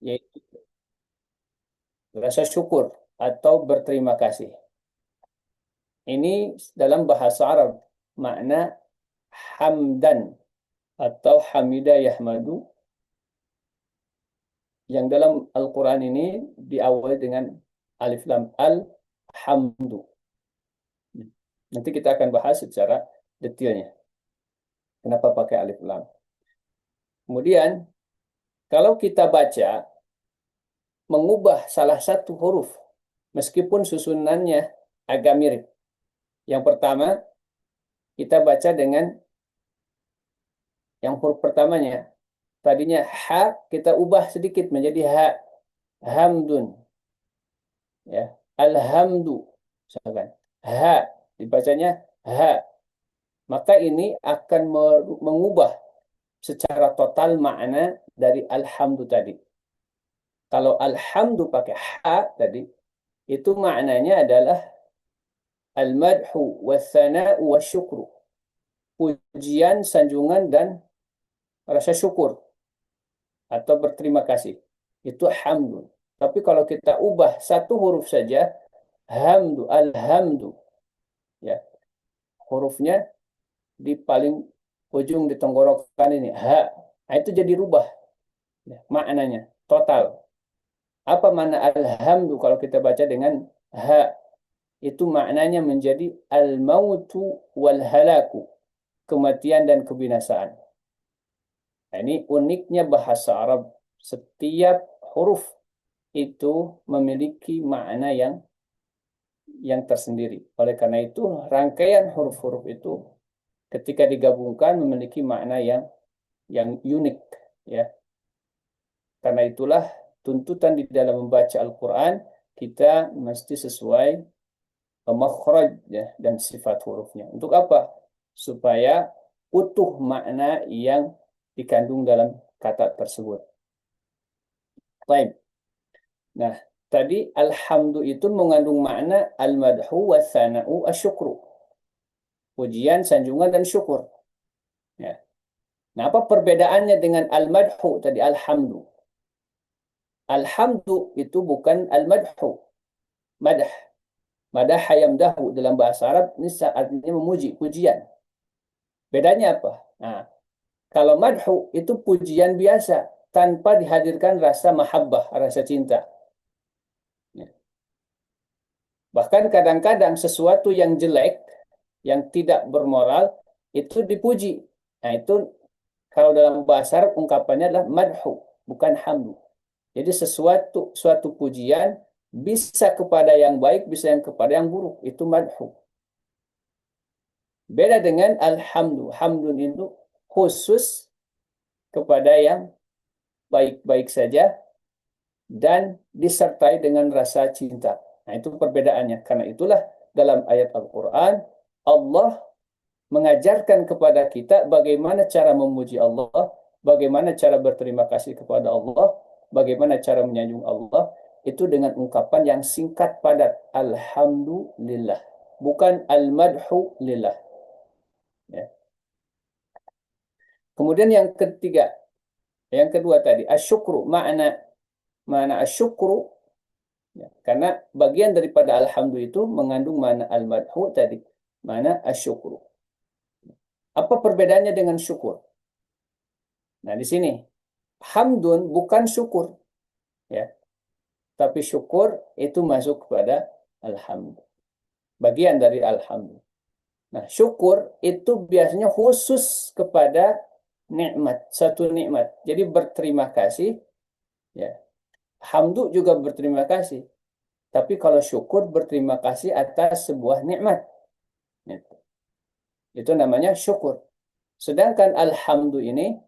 yaitu rasa syukur atau berterima kasih. Ini dalam bahasa Arab makna hamdan atau hamida yahmadu, yang dalam Al-Quran ini diawali dengan alif lam al-hamdu. Nanti kita akan bahas secara detailnya. Kenapa pakai alif lam. Kemudian, kalau kita baca, mengubah salah satu huruf, meskipun susunannya agak mirip. Yang pertama, kita baca dengan yang huruf pertamanya. Tadinya ha, kita ubah sedikit menjadi ha. Hamdun. Ya. Alhamdu. Misalkan. Ha. Dibacanya ha. Maka ini akan mengubah secara total makna dari alhamdu tadi. Kalau alhamdu pakai ha tadi, itu maknanya adalah al-madhu wa-thana'u wa-syukru. Pujian, sanjungan, dan rasa syukur atau berterima kasih. Itu hamdu. Tapi kalau kita ubah satu huruf saja, hamdu, alhamdu. Ya, hurufnya di paling ujung di tenggorokan ini, ha. Nah, itu jadi rubah. Ya, maknanya, total. Apa makna alhamdu kalau kita baca dengan ha? Itu maknanya menjadi al-mautu wal-halaku. Kematian dan kebinasaan. Nah, ini uniknya bahasa Arab. Setiap huruf itu memiliki makna yang tersendiri. Oleh karena itu, rangkaian huruf-huruf itu ketika digabungkan memiliki makna yang unik, ya. Karena itulah tuntutan di dalam membaca Al-Quran, kita mesti sesuai makhraj, ya, dan sifat hurufnya. Untuk apa? Supaya utuh makna yang dikandung dalam kata tersebut. Baik. Nah, tadi alhamdu itu mengandung makna al-madhu wa thana'u asyukru. Pujian, sanjungan, dan syukur. Ya. Nah, apa perbedaannya dengan al-madhu tadi alhamdu? Alhamdu itu bukan al-madhu. Madah. Madah yamdahu dalam bahasa Arab ini artinya memuji, pujian. Bedanya apa? Nah, kalau madhu itu pujian biasa tanpa dihadirkan rasa mahabbah, rasa cinta. Ya. Bahkan kadang-kadang sesuatu yang jelek, yang tidak bermoral, itu dipuji. Nah, itu kalau dalam bahasa Arab ungkapannya adalah madhu, bukan hamdu. Jadi suatu pujian bisa kepada yang baik, bisa yang kepada yang buruk. Itu madhu. Beda dengan alhamdu. Hamdun itu khusus kepada yang baik-baik saja dan disertai dengan rasa cinta. Nah, itu perbedaannya. Karena itulah dalam ayat Al-Quran, Allah mengajarkan kepada kita bagaimana cara memuji Allah, bagaimana cara berterima kasih kepada Allah, bagaimana cara menyanjung Allah, itu dengan ungkapan yang singkat padat. Alhamdulillah. Bukan al-madhu lillah. Ya. Kemudian yang ketiga, yang kedua tadi, asyukru. Makna asyukru, ya, karena bagian daripada alhamdu itu mengandung makna al-madhu tadi. Makna asyukru. Apa perbedaannya dengan syukur? Nah, di sini hamdun bukan syukur, ya. Tapi syukur itu masuk kepada alhamdu. Bagian dari alhamdu. Nah, syukur itu biasanya khusus kepada nikmat, satu nikmat. Jadi berterima kasih, ya. Hamdu juga berterima kasih. Tapi kalau syukur berterima kasih atas sebuah nikmat. Itu namanya syukur. Sedangkan alhamdu ini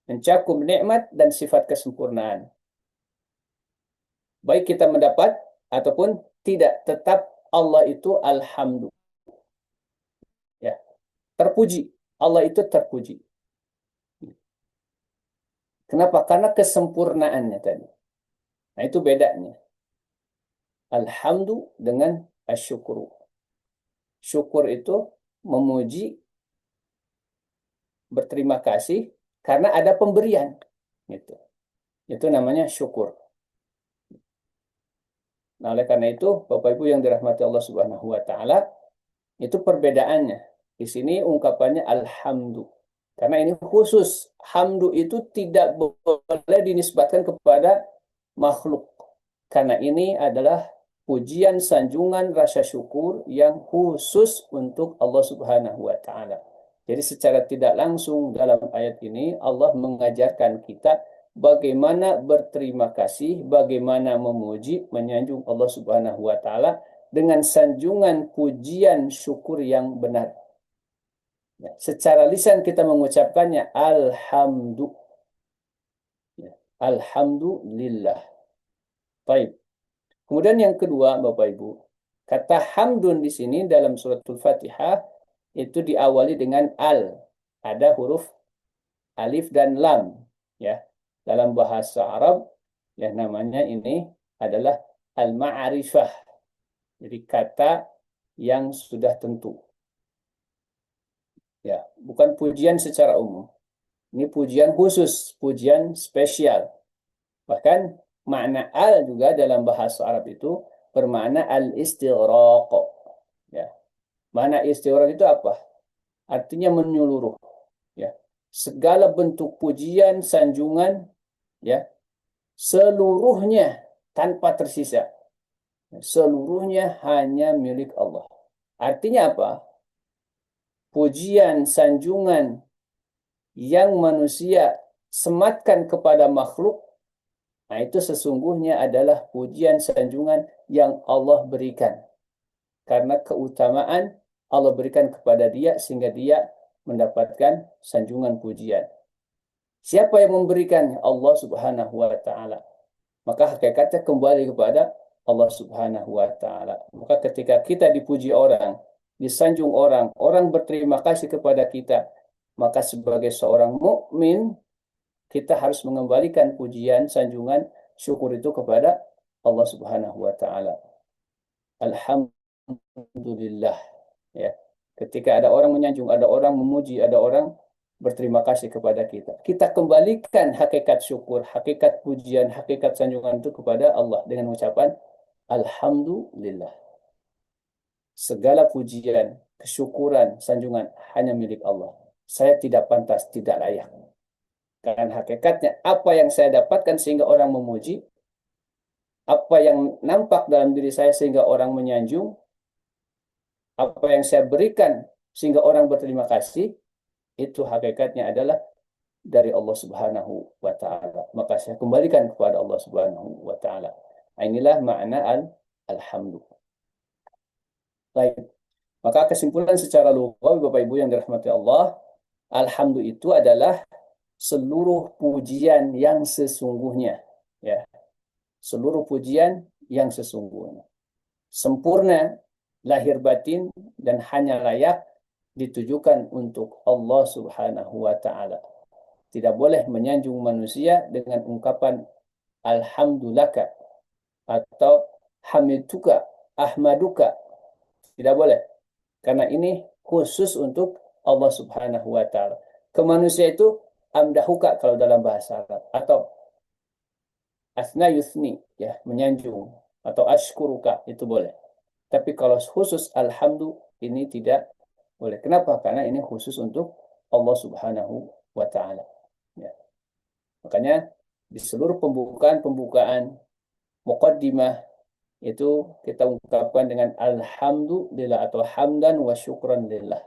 mencakup nikmat dan sifat kesempurnaan. Baik kita mendapat ataupun tidak, tetap Allah itu alhamdu. Ya, terpuji. Allah itu terpuji. Kenapa? Karena kesempurnaannya tadi. Nah, itu bedanya. Alhamdu dengan asyukuru. Syukur itu memuji, berterima kasih karena ada pemberian. Gitu. Itu namanya syukur. Nah, oleh karena itu, Bapak Ibu yang dirahmati Allah Subhanahu wa taala, itu perbedaannya. Di sini ungkapannya alhamdu. Karena ini khusus. Hamdu itu tidak boleh dinisbatkan kepada makhluk. Karena ini adalah pujian, sanjungan, rasa syukur yang khusus untuk Allah Subhanahu wa taala. Jadi secara tidak langsung dalam ayat ini Allah mengajarkan kita bagaimana berterima kasih, bagaimana memuji, menyanjung Allah Subhanahu wa taala dengan sanjungan pujian syukur yang benar. Ya, secara lisan kita mengucapkannya alhamdu. Ya, alhamdulillah. Baik. Kemudian yang kedua, Bapak Ibu, kata hamdun di sini dalam suratul Fatihah itu diawali dengan al. Ada huruf alif dan lam, ya. Dalam bahasa Arab, ya namanya ini adalah al-ma'rifah. Jadi kata yang sudah tentu. Ya, bukan pujian secara umum. Ini pujian khusus, pujian spesial. Bahkan makna al juga dalam bahasa Arab itu bermakna al-istighraq. Ya. Makna istighraq itu apa? Artinya menyeluruh. Ya. Segala bentuk pujian, sanjungan, ya, seluruhnya tanpa tersisa. Seluruhnya hanya milik Allah. Artinya apa? Pujian, sanjungan yang manusia sematkan kepada makhluk, nah itu sesungguhnya adalah pujian sanjungan yang Allah berikan. Karena keutamaan Allah berikan kepada dia sehingga dia mendapatkan sanjungan pujian. Siapa yang memberikannya? Allah Subhanahu wa taala. Maka hakikatnya kembali kepada Allah Subhanahu wa taala. Maka ketika kita dipuji orang, disanjung orang, orang berterima kasih kepada kita, maka sebagai seorang mukmin kita harus mengembalikan pujian, sanjungan, syukur itu kepada Allah Subhanahu wa taala. Alhamdulillah, ya. Ketika ada orang menyanjung, ada orang memuji, ada orang berterima kasih kepada kita. Kita kembalikan hakikat syukur, hakikat pujian, hakikat sanjungan itu kepada Allah dengan ucapan Alhamdulillah. Segala pujian, kesyukuran, sanjungan hanya milik Allah. Saya tidak pantas, tidak layak. Karena hakikatnya apa yang saya dapatkan sehingga orang memuji, apa yang nampak dalam diri saya sehingga orang menyanjung, apa yang saya berikan sehingga orang berterima kasih, itu hakikatnya adalah dari Allah Subhanahu wa taala. Maka saya kembalikan kepada Allah Subhanahu wa taala. Inilah makna alhamdu. Baik. Maka kesimpulan secara lughawi Bapak Ibu yang dirahmati Allah, alhamdu itu adalah seluruh pujian yang sesungguhnya, ya. Seluruh pujian yang sesungguhnya. Sempurna lahir batin dan hanya layak ditujukan untuk Allah Subhanahu wa taala. Tidak boleh menyanjung manusia dengan ungkapan alhamdulaka atau hamituka, ahmaduka. Tidak boleh. Karena ini khusus untuk Allah Subhanahu wa taala. Ke manusia itu amdahuka kalau dalam bahasa Arab atau asna yusni, ya, menyanjung, atau ashkuruka itu boleh. Tapi kalau khusus alhamdu ini tidak boleh. Kenapa? Karena ini khusus untuk Allah Subhanahu wa taala. Ya. Makanya di seluruh pembukaan muqaddimah itu kita ungkapkan dengan alhamdulillah atau hamdan wa syukran lillah.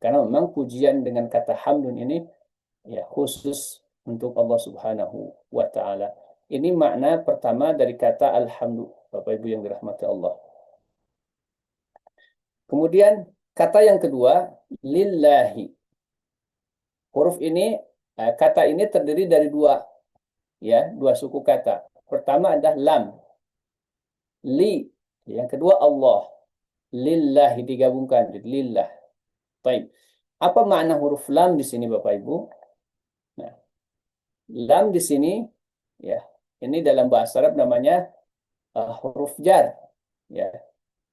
Karena memang pujian dengan kata hamdun ini ya khusus untuk Allah Subhanahu wa taala. Ini makna pertama dari kata alhamdu, Bapak Ibu yang dirahmati Allah. Kemudian kata yang kedua lillahi. Huruf ini kata ini terdiri dari dua suku kata. Pertama adalah lam. Li, yang kedua Allah. Lillahi digabungkan jadi lillah. Baik. Apa makna huruf lam di sini Bapak Ibu? Nah, lam di sini ya, ini dalam bahasa Arab namanya huruf jar, ya.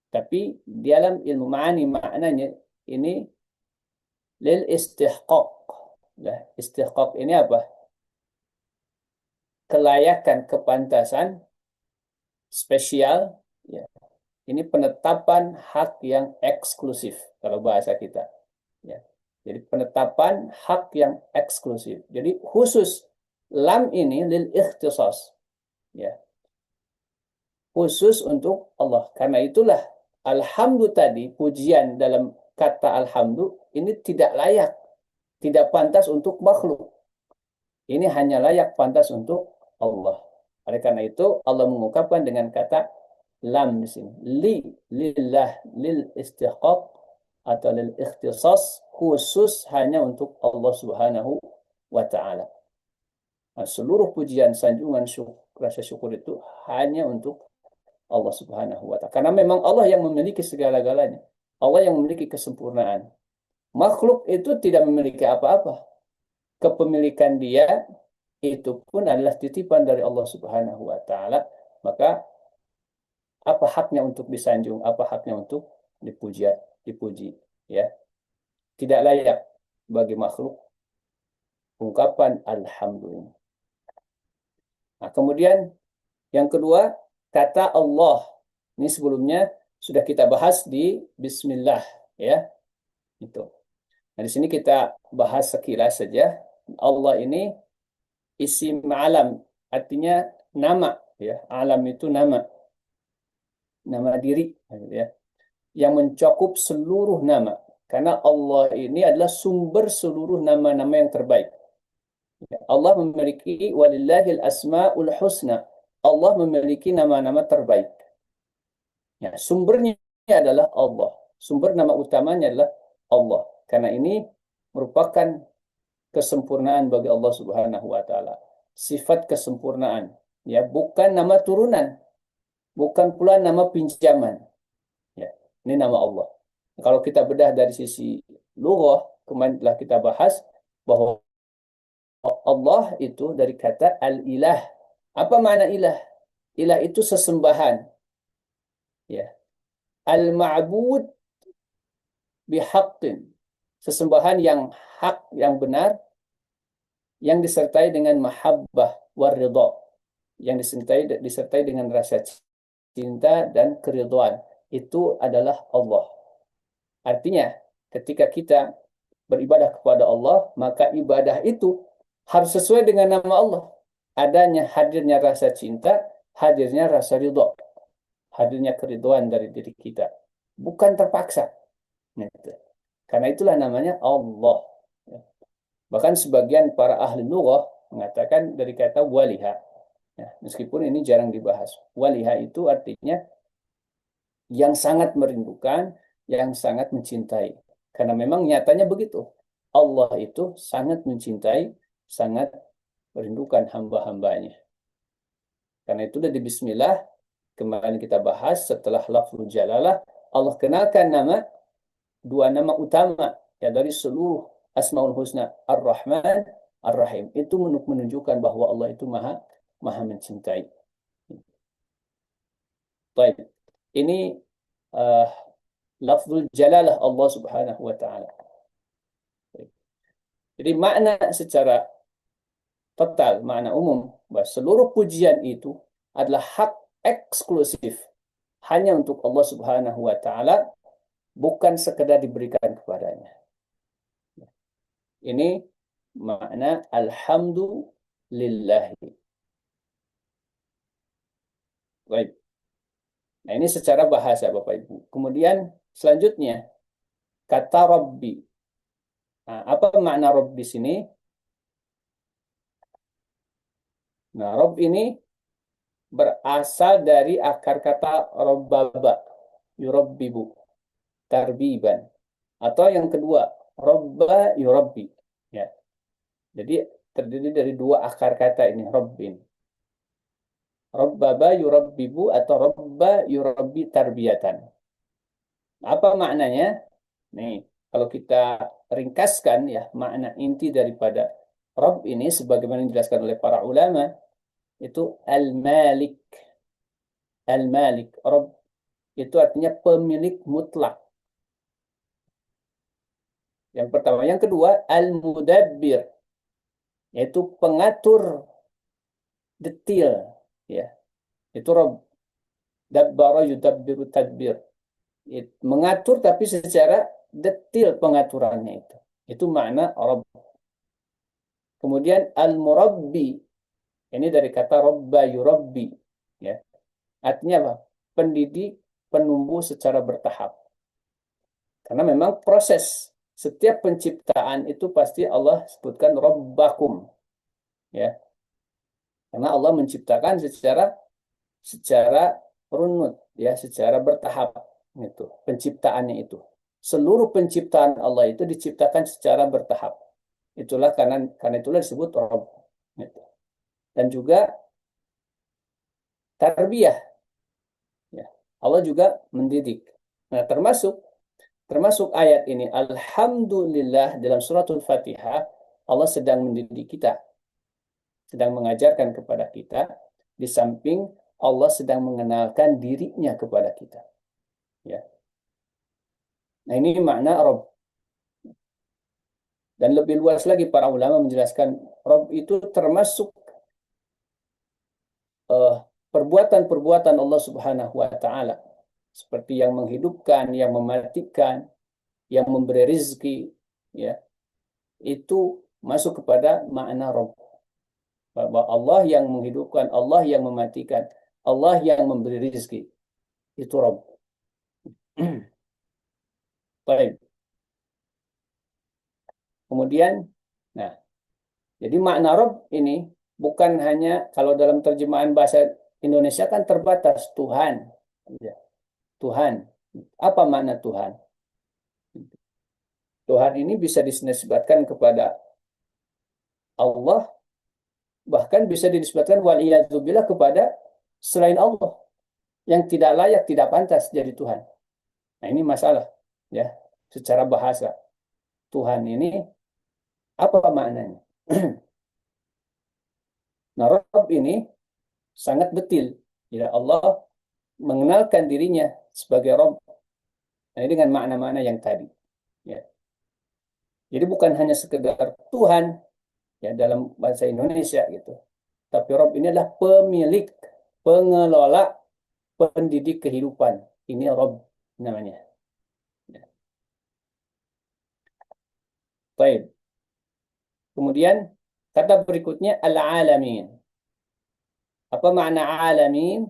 Tapi dalam ilmu ma'ani maknanya ini lil istihqaq. Ya, istihqaq ini apa? kelayakan, kepantasan spesial, ya. Ini penetapan hak yang eksklusif kalau bahasa kita, ya. Jadi penetapan hak yang eksklusif. Jadi khusus lam ini lil ikhtisas, ya. Khusus untuk Allah. Karena itulah alhamdu tadi, pujian dalam kata alhamdu ini tidak layak, tidak pantas untuk makhluk. Ini hanya layak pantas untuk Allah. Oleh karena itu Allah mengungkapkan dengan kata lam di sini. Lillah, lil istihqaq atau lil ikhtisas, khusus hanya untuk Allah Subhanahu wa taala. Nah, seluruh pujian, sanjungan, rasa syukur itu hanya untuk Allah Subhanahu wa taala. Karena memang Allah yang memiliki segala-galanya. Allah yang memiliki kesempurnaan. Makhluk itu tidak memiliki apa-apa. Kepemilikan dia itu pun adalah titipan dari Allah Subhanahu wa taala. Maka apa haknya untuk disanjung, apa haknya untuk dipuji, ya. Tidak layak bagi makhluk ungkapan alhamdulillah. Nah, kemudian yang kedua, kata Allah. Ini sebelumnya sudah kita bahas di bismillah, ya. Itu. Nah, di sini kita bahas sekilas saja. Allah ini isim alam, artinya nama, ya. Alam itu nama diri, ya. Yang mencakup seluruh nama. Karena Allah ini adalah sumber seluruh nama-nama yang terbaik. Allah memiliki walillahil asmaul husna. Allah memiliki nama-nama terbaik. Ya, sumbernya adalah Allah. Sumber nama utamanya adalah Allah. Karena ini merupakan kesempurnaan bagi Allah Subhanahu wa taala. Sifat kesempurnaan, ya, bukan nama turunan, bukan pula nama pinjaman. Ya, ini nama Allah. Kalau kita bedah dari sisi lughah, kemarin telah kita bahas bahwa Allah itu dari kata al-ilah. Apa makna ilah? Ilah itu sesembahan. Ya. Al-ma'bud bihaqqin. Sesembahan yang hak, yang benar, yang disertai dengan mahabbah waridha. Yang disertai dengan rasa cinta dan keridhaan. Itu adalah Allah. Artinya, ketika kita beribadah kepada Allah, maka ibadah itu harus sesuai dengan nama Allah. Adanya hadirnya rasa cinta, hadirnya rasa ridho, hadirnya keridhaan dari diri kita. Bukan terpaksa. Nah, karena itulah namanya Allah. Bahkan sebagian para ahli lughah mengatakan dari kata waliha. Ya, meskipun ini jarang dibahas. Waliha itu artinya yang sangat merindukan, yang sangat mencintai. Karena memang nyatanya begitu. Allah itu sangat mencintai, sangat merindukan hamba-hambanya. Karena itu dari Bismillah, kemarin kita bahas setelah lafzul jalalah, Allah kenalkan dua nama utama ya dari seluruh Asmaul Husna, Ar-Rahman, Ar-Rahim. Itu menunjukkan bahwa Allah itu maha mencintai. Baik. Ini uh, lafzul jalalah Allah Subhanahu wa taala. Jadi makna secara total, makna umum bahwa seluruh pujian itu adalah hak eksklusif hanya untuk Allah Subhanahu wa taala, bukan sekedar diberikan kepadanya. Ini makna alhamdulillahi. Baik. Nah, ini secara bahasa Bapak Ibu. Kemudian selanjutnya kata Rabbi. Nah, apa makna Rabb di sini? Nah, Rabb ini berasal dari akar kata Rabbaba, yurabbibu, tarbiban. Atau yang kedua, Rabba yurabbi. Ya. Jadi terdiri dari dua akar kata ini, Rabbin. Rabbaba yurabbibu atau Rabba yurabbi tarbiyatan. Apa maknanya? Nih, kalau kita ringkaskan ya, makna inti daripada Rabb ini sebagaimana dijelaskan oleh para ulama, itu Al-Malik. Al-Malik, Rabb itu artinya pemilik mutlak. Yang pertama, yang kedua Al-Mudabbir, yaitu pengatur detil, ya. Itu Rabb. Dabbara yudabbiru tadbir. Mengatur tapi secara detil pengaturannya itu. Itu makna Rabb. Kemudian al-murabbi. Ini dari kata robba yurabbi. Ya. Artinya apa? Pendidik, penumbuh secara bertahap. Karena memang proses setiap penciptaan itu pasti Allah sebutkan Rabbakum. Ya. Karena Allah menciptakan secara runut, ya, secara bertahap itu penciptaannya itu. Seluruh penciptaan Allah itu diciptakan secara bertahap. Itulah karena itulah disebut Rabb. Gitu. Dan juga tarbiyah, ya. Allah juga mendidik. Nah, termasuk ayat ini, Alhamdulillah, dalam suratul Fatihah, Allah sedang mendidik kita, sedang mengajarkan kepada kita, di samping Allah sedang mengenalkan dirinya kepada kita. Ya. Nah, ini makna Rabb. Dan lebih luas lagi para ulama menjelaskan Rabb itu termasuk uh, perbuatan-perbuatan Allah Subhanahu wa taala, seperti yang menghidupkan, yang mematikan, yang memberi rizki, ya. Itu masuk kepada makna Rabb. Bahwa Allah yang menghidupkan, Allah yang mematikan, Allah yang memberi rizki. Itu Rabb. Baik. Kemudian, nah, jadi makna Rabb ini bukan hanya, kalau dalam terjemahan bahasa Indonesia kan terbatas, Tuhan. Ya, Tuhan. Apa makna Tuhan? Tuhan ini bisa dinisbatkan kepada Allah, bahkan bisa dinisbatkan waliyadzubillah kepada selain Allah yang tidak layak, tidak pantas jadi Tuhan. Nah, ini masalah, ya, secara bahasa. Tuhan ini apa maknanya? Nah, Rabb ini sangat detil. Ya, Allah mengenalkan dirinya sebagai Rabb. Nah, ini dengan makna-makna yang tadi. Ya. Jadi bukan hanya sekedar Tuhan, ya, dalam bahasa Indonesia gitu. Tapi Rabb ini adalah pemilik, pengelola, pendidik kehidupan. Ini Rabb namanya. Ya. Baik. Kemudian kata berikutnya al-alamin. Apa makna alamin?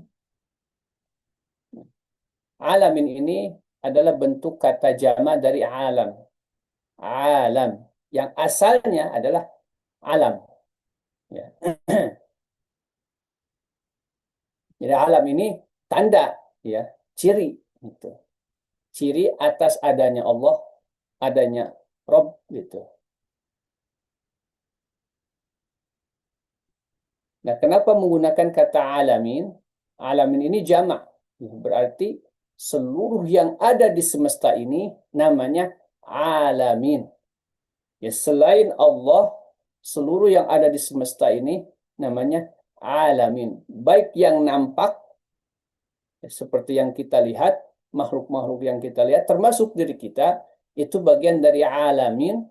Alamin ini adalah bentuk kata jama dari alam. Alam. Yang asalnya adalah alam. Ya. Jadi alam ini tanda, ya, ciri. Gitu. Ciri atas adanya Allah, adanya Rob, gitu. Nah, kenapa menggunakan kata alamin? Alamin ini jamak. Berarti seluruh yang ada di semesta ini namanya alamin. Ya, selain Allah, seluruh yang ada di semesta ini namanya alamin. Baik yang nampak, ya, seperti yang kita lihat, makhluk-makhluk yang kita lihat, termasuk diri kita, itu bagian dari alamin.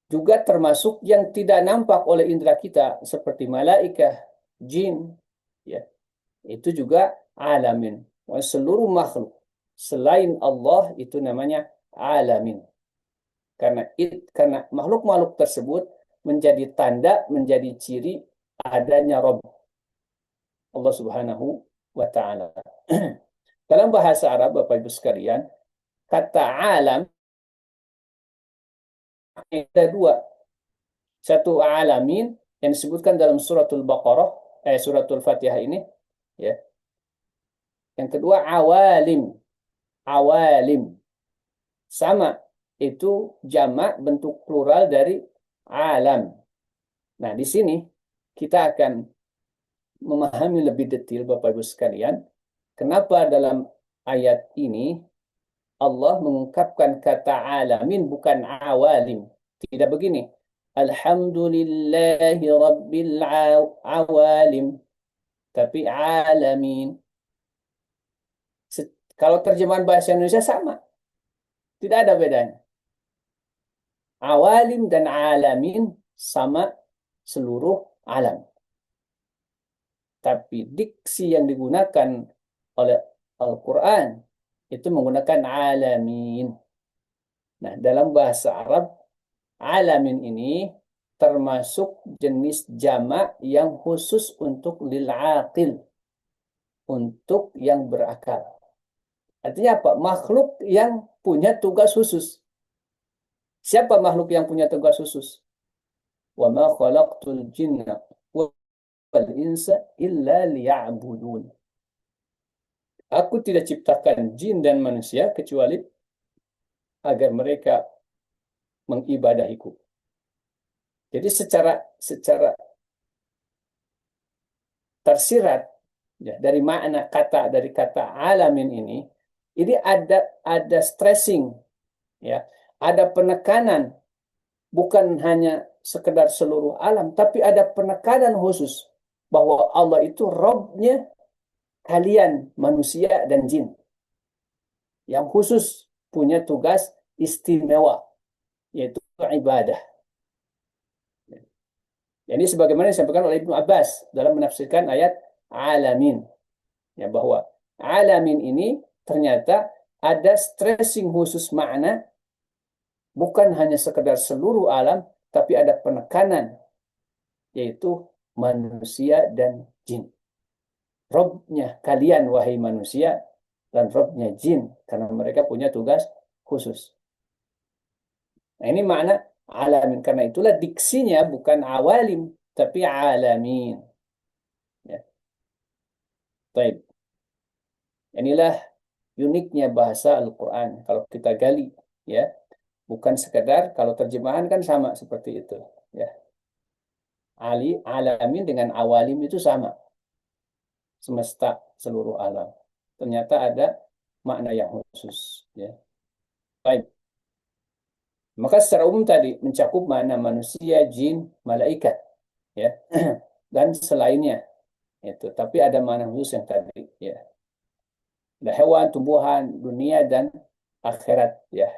Juga termasuk yang tidak nampak oleh indera kita, seperti malaikat, jin, ya, itu juga alamin. Seluruh makhluk selain Allah itu namanya alamin. Karena makhluk-makhluk tersebut menjadi tanda, menjadi ciri adanya Rabb, Allah Subhanahu wa taala. Dalam bahasa Arab, Bapak Ibu sekalian, kata alam ada dua. Satu alamin yang disebutkan dalam suratul Baqarah, suratul Fatihah ini, ya. Yang kedua awalim. Awalim. Sama, itu jamak bentuk plural dari alam. Nah, di sini kita akan memahami lebih detail, Bapak Ibu sekalian, kenapa dalam ayat ini Allah mengungkapkan kata alamin bukan awalim. Tidak begini. Alhamdulillahi rabbil awalim. Tapi alamin. Kalau terjemahan bahasa Indonesia sama. Tidak ada bedanya. Awalim dan alamin sama, seluruh alam. Tapi diksi yang digunakan oleh Al-Quran itu menggunakan alamin. Nah, dalam bahasa Arab, alamin ini termasuk jenis jamak yang khusus untuk lil aqil, untuk yang berakal. Artinya apa? Makhluk yang punya tugas khusus. Siapa makhluk yang punya tugas khusus? Wa ma khalaqtul jinna wal insa illa liya'budun. Aku tidak ciptakan jin dan manusia kecuali agar mereka mengibadahiku. Jadi secara tersirat ya, dari kata alamin ini ada stressing ya, ada penekanan, bukan hanya sekedar seluruh alam, tapi ada penekanan khusus bahwa Allah itu Robnya kalian manusia dan jin yang khusus punya tugas istimewa yaitu ibadah. Ini sebagaimana disampaikan oleh Ibnu Abbas dalam menafsirkan ayat alamin, ya, bahwa alamin ini ternyata ada stressing khusus makna, bukan hanya sekedar seluruh alam, tapi ada penekanan yaitu manusia dan jin. Robnya kalian wahai manusia dan Robnya jin, karena mereka punya tugas khusus. Nah, ini makna alamin. Karena itulah diksinya bukan awalim, tapi alamin. Ya. Baik. Inilah uniknya bahasa Al-Quran. Kalau kita gali, ya, bukan sekedar, kalau terjemahan kan sama seperti itu. Ya. Alamin dengan awalim itu sama. Semesta, seluruh alam. Ternyata ada makna yang khusus. Ya. Baik. Maka secara umum tadi mencakup makna manusia, jin, malaikat, ya, dan selainnya. Itu. Tapi ada makna khusus yang tadi, ya. Ada hewan, tumbuhan, dunia dan akhirat, ya.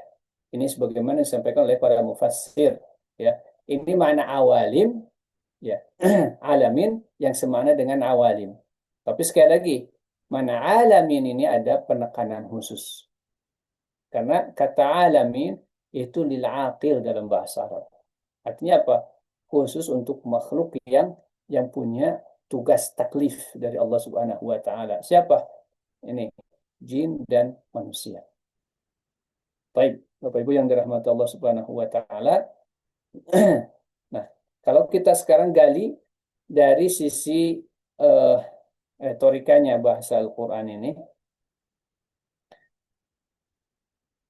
Ini sebagaimana disampaikan oleh para mufassir, ya. Ini makna awalim, ya, alamin yang semakna dengan awalim. Tapi sekali lagi, makna alamin ini ada penekanan khusus. Karena kata alamin itu lil aqil dalam bahasa Arab. Artinya apa? Khusus untuk makhluk yang punya tugas taklif dari Allah Subhanahu wa taala. Siapa? Ini jin dan manusia. Baik, Bapak Ibu yang dirahmati Allah Subhanahu wa taala. Nah, kalau kita sekarang gali dari sisi retorikanya bahasa Al-Qur'an ini,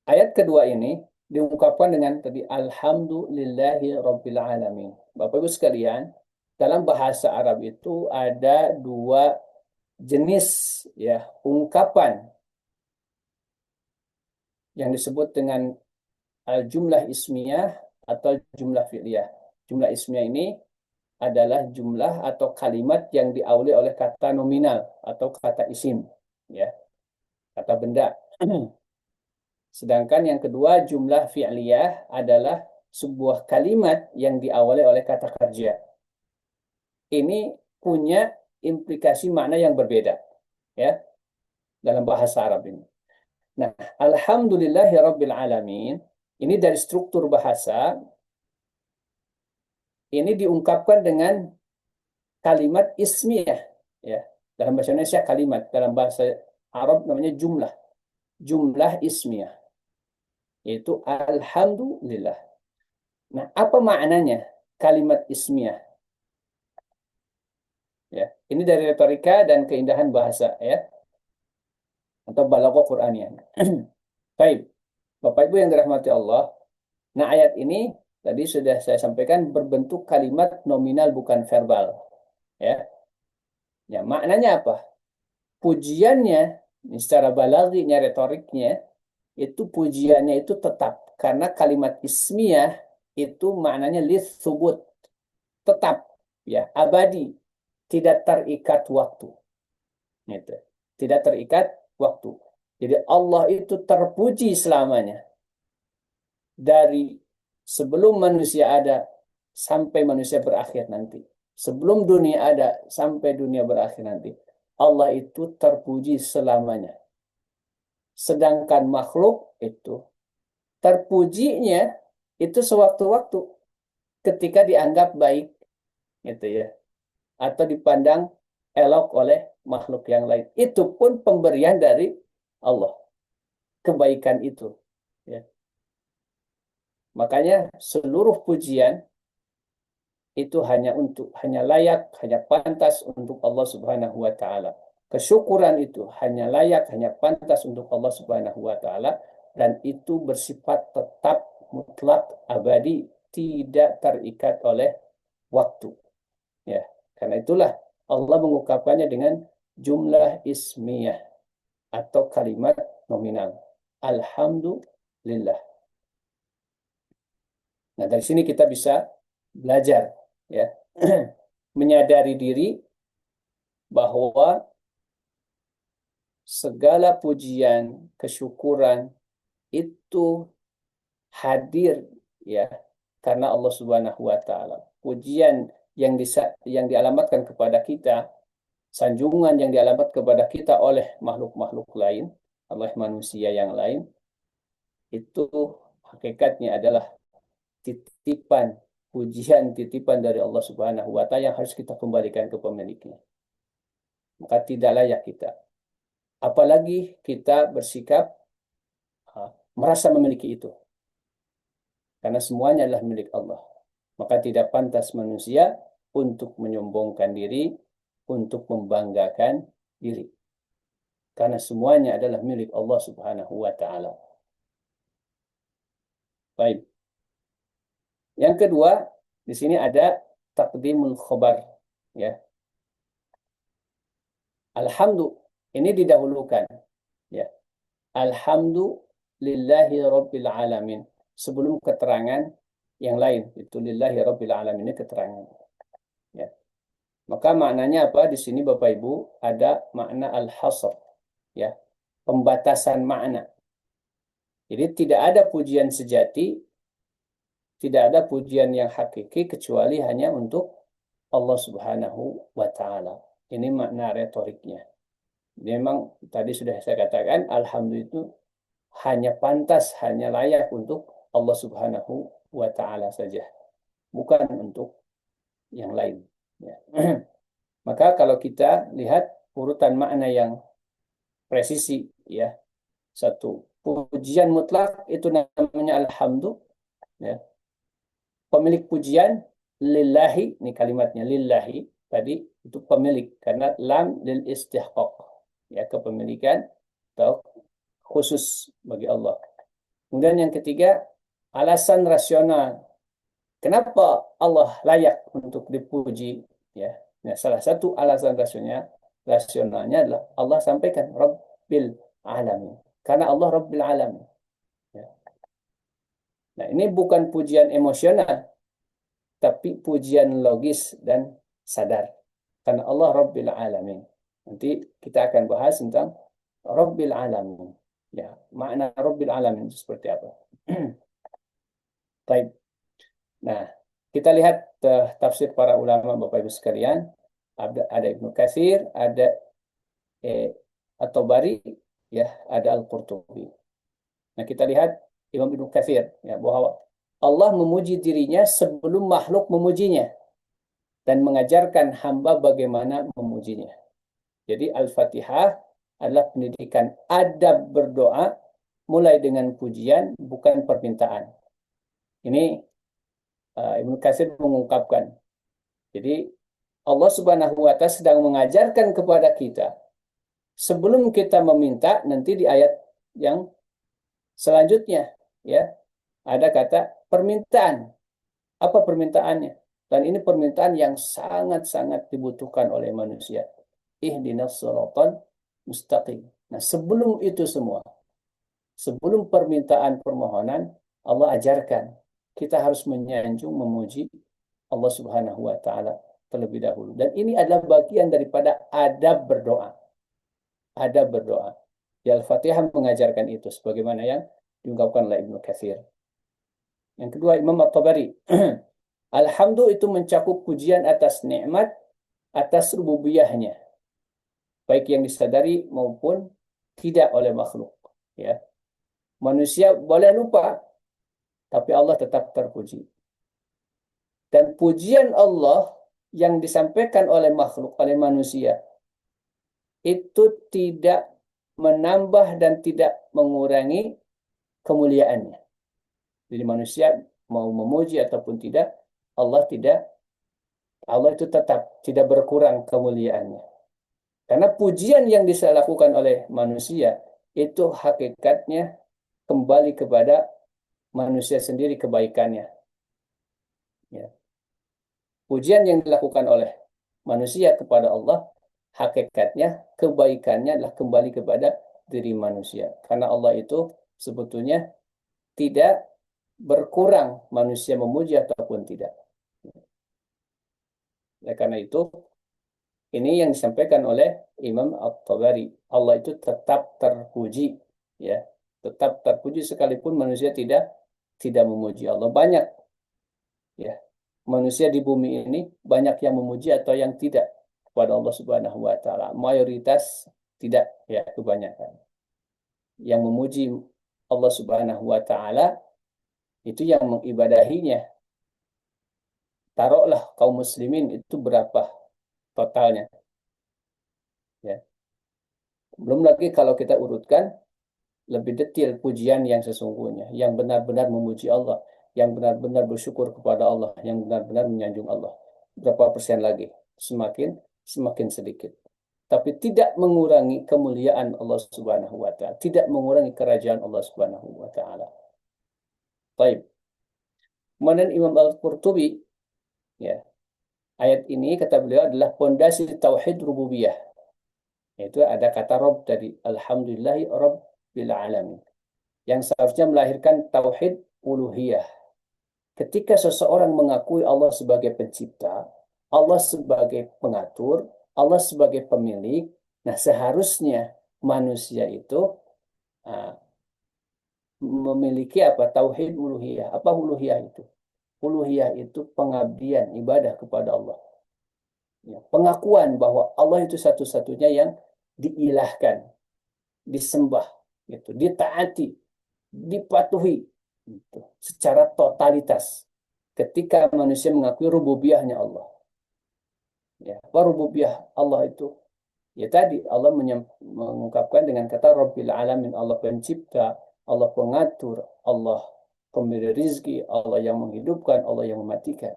ayat kedua ini diungkapkan dengan tadi alhamdulillahi rabbil alamin. Bapak Ibu sekalian, dalam bahasa Arab itu ada dua jenis ya ungkapan yang disebut dengan jumlah ismiyah atau jumlah fi'liyah. Jumlah ismiyah ini adalah jumlah atau kalimat yang diawali oleh kata nominal atau kata isim, ya, kata benda. Sedangkan yang kedua, jumlah fi'liyah adalah sebuah kalimat yang diawali oleh kata kerja. Ini punya implikasi makna yang berbeda, ya, dalam bahasa Arab ini. Nah, alhamdulillahi rabbil alamin, ini dari struktur bahasa, ini diungkapkan dengan kalimat ismiyah, ya. Dalam bahasa Indonesia kalimat, dalam bahasa Arab namanya jumlah. Jumlah ismiyah, yaitu alhamdulillah. Nah, apa maknanya kalimat ismiyah? Ya, ini dari retorika dan keindahan bahasa, ya, atau balaghah Qur'aniyah. Baik, Bapak Ibu yang dirahmati Allah. Nah, ayat ini tadi sudah saya sampaikan berbentuk kalimat nominal bukan verbal, ya. Ya, maknanya apa? Pujiannya, secara balaghinya, retoriknya, itu pujiannya itu tetap. Karena kalimat ismiyah itu maknanya litsubut, tetap, ya, abadi, tidak terikat waktu. Gitu. Tidak terikat waktu. Jadi Allah itu terpuji selamanya. Dari sebelum manusia ada sampai manusia berakhir nanti. Sebelum dunia ada sampai dunia berakhir nanti, Allah itu terpuji selamanya. Sedangkan makhluk itu terpujinya itu sewaktu-waktu ketika dianggap baik, gitu ya, atau dipandang elok oleh makhluk yang lain. Itu pun pemberian dari Allah, kebaikan itu. Ya. Makanya seluruh pujian itu hanya layak, hanya pantas untuk Allah Subhanahu wa taala. Kesyukuran itu hanya layak, hanya pantas untuk Allah Subhanahu wa taala, dan itu bersifat tetap, mutlak, abadi, tidak terikat oleh waktu. Ya, karena itulah Allah mengungkapkannya dengan jumlah ismiyah atau kalimat nominal. Alhamdulillah. Nah, dari sini kita bisa belajar, ya, menyadari diri bahwa segala pujian, kesyukuran itu hadir, ya, karena Allah Subhanahu wa taala. Pujian yang dialamatkan kepada kita, sanjungan yang dialamat kepada kita oleh makhluk-makhluk lain, oleh manusia yang lain, itu hakikatnya adalah titipan, pujian titipan dari Allah Subhanahu wa taala yang harus kita kembalikan ke pemiliknya. Maka tidak layak kita, apalagi kita bersikap merasa memiliki itu, karena semuanya adalah milik Allah. Maka tidak pantas manusia untuk menyombongkan diri, untuk membanggakan diri, karena semuanya adalah milik Allah Subhanahu wa taala. Baik. Yang kedua, di sini ada taqdimul khobar, ya. Alhamdu ini didahulukan, ya. Alhamdulillahi rabbil alamin sebelum keterangan yang lain. Itu lillahi rabbil alamin ini keterangan, ya. Maka maknanya apa di sini Bapak Ibu? Ada makna al-hasr, ya. Pembatasan makna. Jadi tidak ada pujian sejati, tidak ada pujian yang hakiki kecuali hanya untuk Allah Subhanahu wa taala. Ini makna retoriknya. Memang tadi sudah saya katakan, alhamdulillah itu hanya pantas, hanya layak untuk Allah Subhanahu wa taala saja, bukan untuk yang lain, ya. Maka kalau kita lihat urutan makna yang presisi, ya, satu pujian mutlak itu namanya alhamdulillah, ya. Pemilik pujian lillahi, ini kalimatnya lillahi tadi itu pemilik karena lam lil istihqaq, ya, kepemilikan atau khusus bagi Allah. Kemudian yang ketiga, alasan rasional. Kenapa Allah layak untuk dipuji? Ya, nah, salah satu alasan rasionalnya adalah Allah sampaikan Rabbil Alamin. Karena Allah Rabbil Alamin. Ya. Nah, ini bukan pujian emosional, tapi pujian logis dan sadar. Karena Allah Rabbil Alamin. Nanti kita akan bahas tentang Rabbil Alamin. Ya, makna Rabbil Alamin itu seperti apa? Baik. Nah, kita lihat tafsir para ulama Bapak Ibu sekalian. Ada Ibnu Katsir, ada At-Tabari, ya, ada Al-Qurtubi. Nah, kita lihat Imam Ibnu Katsir, ya, bahwa Allah memuji dirinya sebelum makhluk memujinya dan mengajarkan hamba bagaimana memujinya. Jadi Al-Fatihah adalah pendidikan adab berdoa mulai dengan pujian, bukan permintaan. Ini Ibnu Katsir mengungkapkan. Jadi Allah Subhanahu wa taala sedang mengajarkan kepada kita sebelum kita meminta, nanti di ayat yang selanjutnya, ya, ada kata permintaan. Apa permintaannya? Dan ini permintaan yang sangat-sangat dibutuhkan oleh manusia. Ihdinas shiratal mustaqim. Nah, sebelum itu semua, sebelum permintaan permohonan, Allah ajarkan kita harus menyanjung, memuji Allah Subhanahu wa taala terlebih dahulu. Dan ini adalah bagian daripada adab berdoa. Adab berdoa. Di Al-Fatihah mengajarkan itu sebagaimana yang diungkapkan oleh Ibnu Katsir. Yang kedua, Imam At-Tabari Alhamdu itu mencakup pujian atas nikmat, atas rububiyahnya, baik yang disadari maupun tidak oleh makhluk. Ya, manusia boleh lupa, tapi Allah tetap terpuji. Dan pujian Allah yang disampaikan oleh makhluk, oleh manusia, itu tidak menambah dan tidak mengurangi kemuliaannya. Jadi manusia mau memuji ataupun tidak, Allah tidak, Allah itu tetap tidak berkurang kemuliaannya. Karena pujian yang dilakukan oleh manusia itu hakikatnya kembali kepada manusia sendiri kebaikannya. Ya. Pujian yang dilakukan oleh manusia kepada Allah, hakikatnya kebaikannya adalah kembali kepada diri manusia. Karena Allah itu sebetulnya tidak berkurang manusia memuji ataupun tidak. Ya, karena itu ini yang disampaikan oleh Imam At-Tabari. Allah itu tetap terpuji, ya, tetap terpuji sekalipun manusia tidak memuji Allah. Banyak, ya, manusia di bumi ini banyak yang memuji atau yang tidak kepada Allah Subhanahu wa taala. Mayoritas tidak, ya, kebanyakan. Yang memuji Allah Subhanahu wa taala itu yang mengibadahinya. Taruhlah kaum muslimin itu berapa totalnya, ya. Belum lagi kalau kita urutkan lebih detail pujian yang sesungguhnya, yang benar-benar memuji Allah, yang benar-benar bersyukur kepada Allah, yang benar-benar menyanjung Allah. Berapa persen lagi? Semakin semakin sedikit. Tapi tidak mengurangi kemuliaan Allah Subhanahu wa taala, tidak mengurangi kerajaan Allah Subhanahu wa taala. Baik. Kemudian Imam Al-Qurtubi, ya, ayat ini kata beliau adalah pondasi tauhid rububiyah. Yaitu ada kata Rabb tadi, alhamdulillahi rabbil alamin, yang seharusnya melahirkan tauhid uluhiyah. Ketika seseorang mengakui Allah sebagai pencipta, Allah sebagai pengatur, Allah sebagai pemilik, nah seharusnya manusia itu uh, memiliki apa? Tauhid uluhiyah. Apa uluhiyah itu? Uluhiyah itu pengabdian, ibadah kepada Allah. Ya, pengakuan bahwa Allah itu satu-satunya yang diilahkan, disembah, gitu, ditaati, dipatuhi, gitu, secara totalitas. Ketika manusia mengakui rububiyahnya Allah, ya, apa rububiyah Allah itu? Ya tadi Allah mengungkapkan dengan kata Rabbil Alamin, Allah pencipta, Allah pengatur, Allah pemberi rizki, Allah yang menghidupkan, Allah yang mematikan.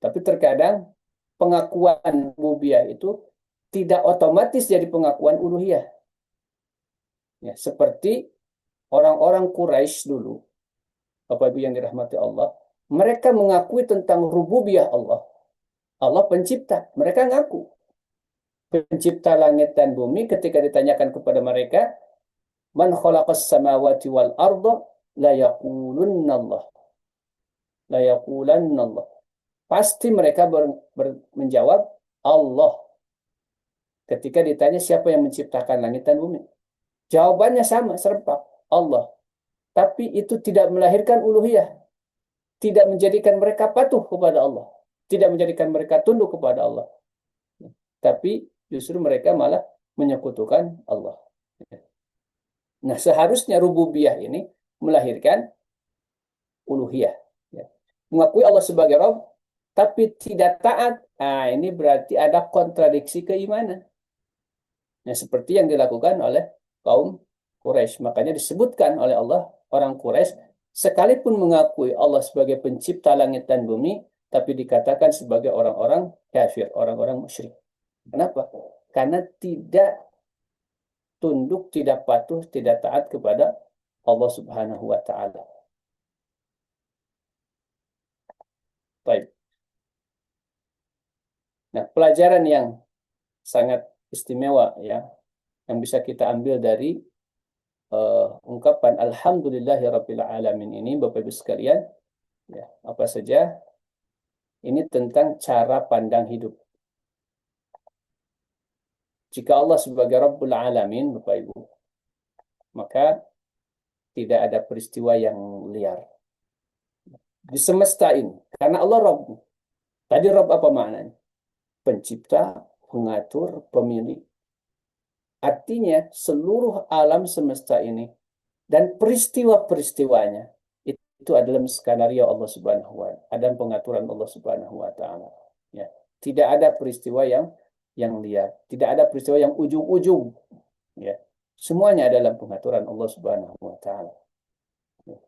Tapi terkadang pengakuan rububiyah itu tidak otomatis jadi pengakuan uluhiyah. Ya, seperti orang-orang Quraisy dulu, Bapak Ibu yang dirahmati Allah, mereka mengakui tentang rububiyah Allah. Allah pencipta, mereka ngaku. Pencipta langit dan bumi, ketika ditanyakan kepada mereka, man khalaqas samawati wal arda la yaqulunna Allah. La yaqulanna Allah. Pasti mereka menjawab Allah. Ketika ditanya siapa yang menciptakan langit dan bumi, jawabannya sama, serempak, Allah. Tapi itu tidak melahirkan uluhiyah, tidak menjadikan mereka patuh kepada Allah, tidak menjadikan mereka tunduk kepada Allah. Tapi justru mereka malah menyekutukan Allah. Nah, seharusnya rububiyah ini melahirkan uluhiyah. Ya. Mengakui Allah sebagai Rabb, tapi tidak taat. Nah, ini berarti ada kontradiksi keimanan. Nah, seperti yang dilakukan oleh kaum Quraisy. Makanya disebutkan oleh Allah, orang Quraisy sekalipun mengakui Allah sebagai pencipta langit dan bumi, tapi dikatakan sebagai orang-orang kafir, orang-orang musyrik. Kenapa? Karena tidak tunduk, tidak patuh, tidak taat kepada Allah Subhanahu wa taala. Baik. Nah, pelajaran yang sangat istimewa, ya, yang bisa kita ambil dari ungkapan Alhamdulillahirabbil alamin ini, Bapak Ibu sekalian, ya, apa saja? Ini tentang cara pandang hidup. Jika Allah sebagai Rabbul Alamin, Bapak Ibu, maka tidak ada peristiwa yang liar. di semesta ini. Karena Allah Rabb. Tadi Rabb apa maknanya? Pencipta, pengatur, pemilik. Artinya seluruh alam semesta ini dan peristiwa-peristiwanya itu adalah skenario Allah Subhanahu wa taala, ada pengaturan Allah Subhanahu wa taala. Ya. Tidak ada peristiwa yang liar, tidak ada peristiwa yang ujung-ujung. Ya. Semuanya adalah pengaturan Allah Subhanahu wa taala. Ya.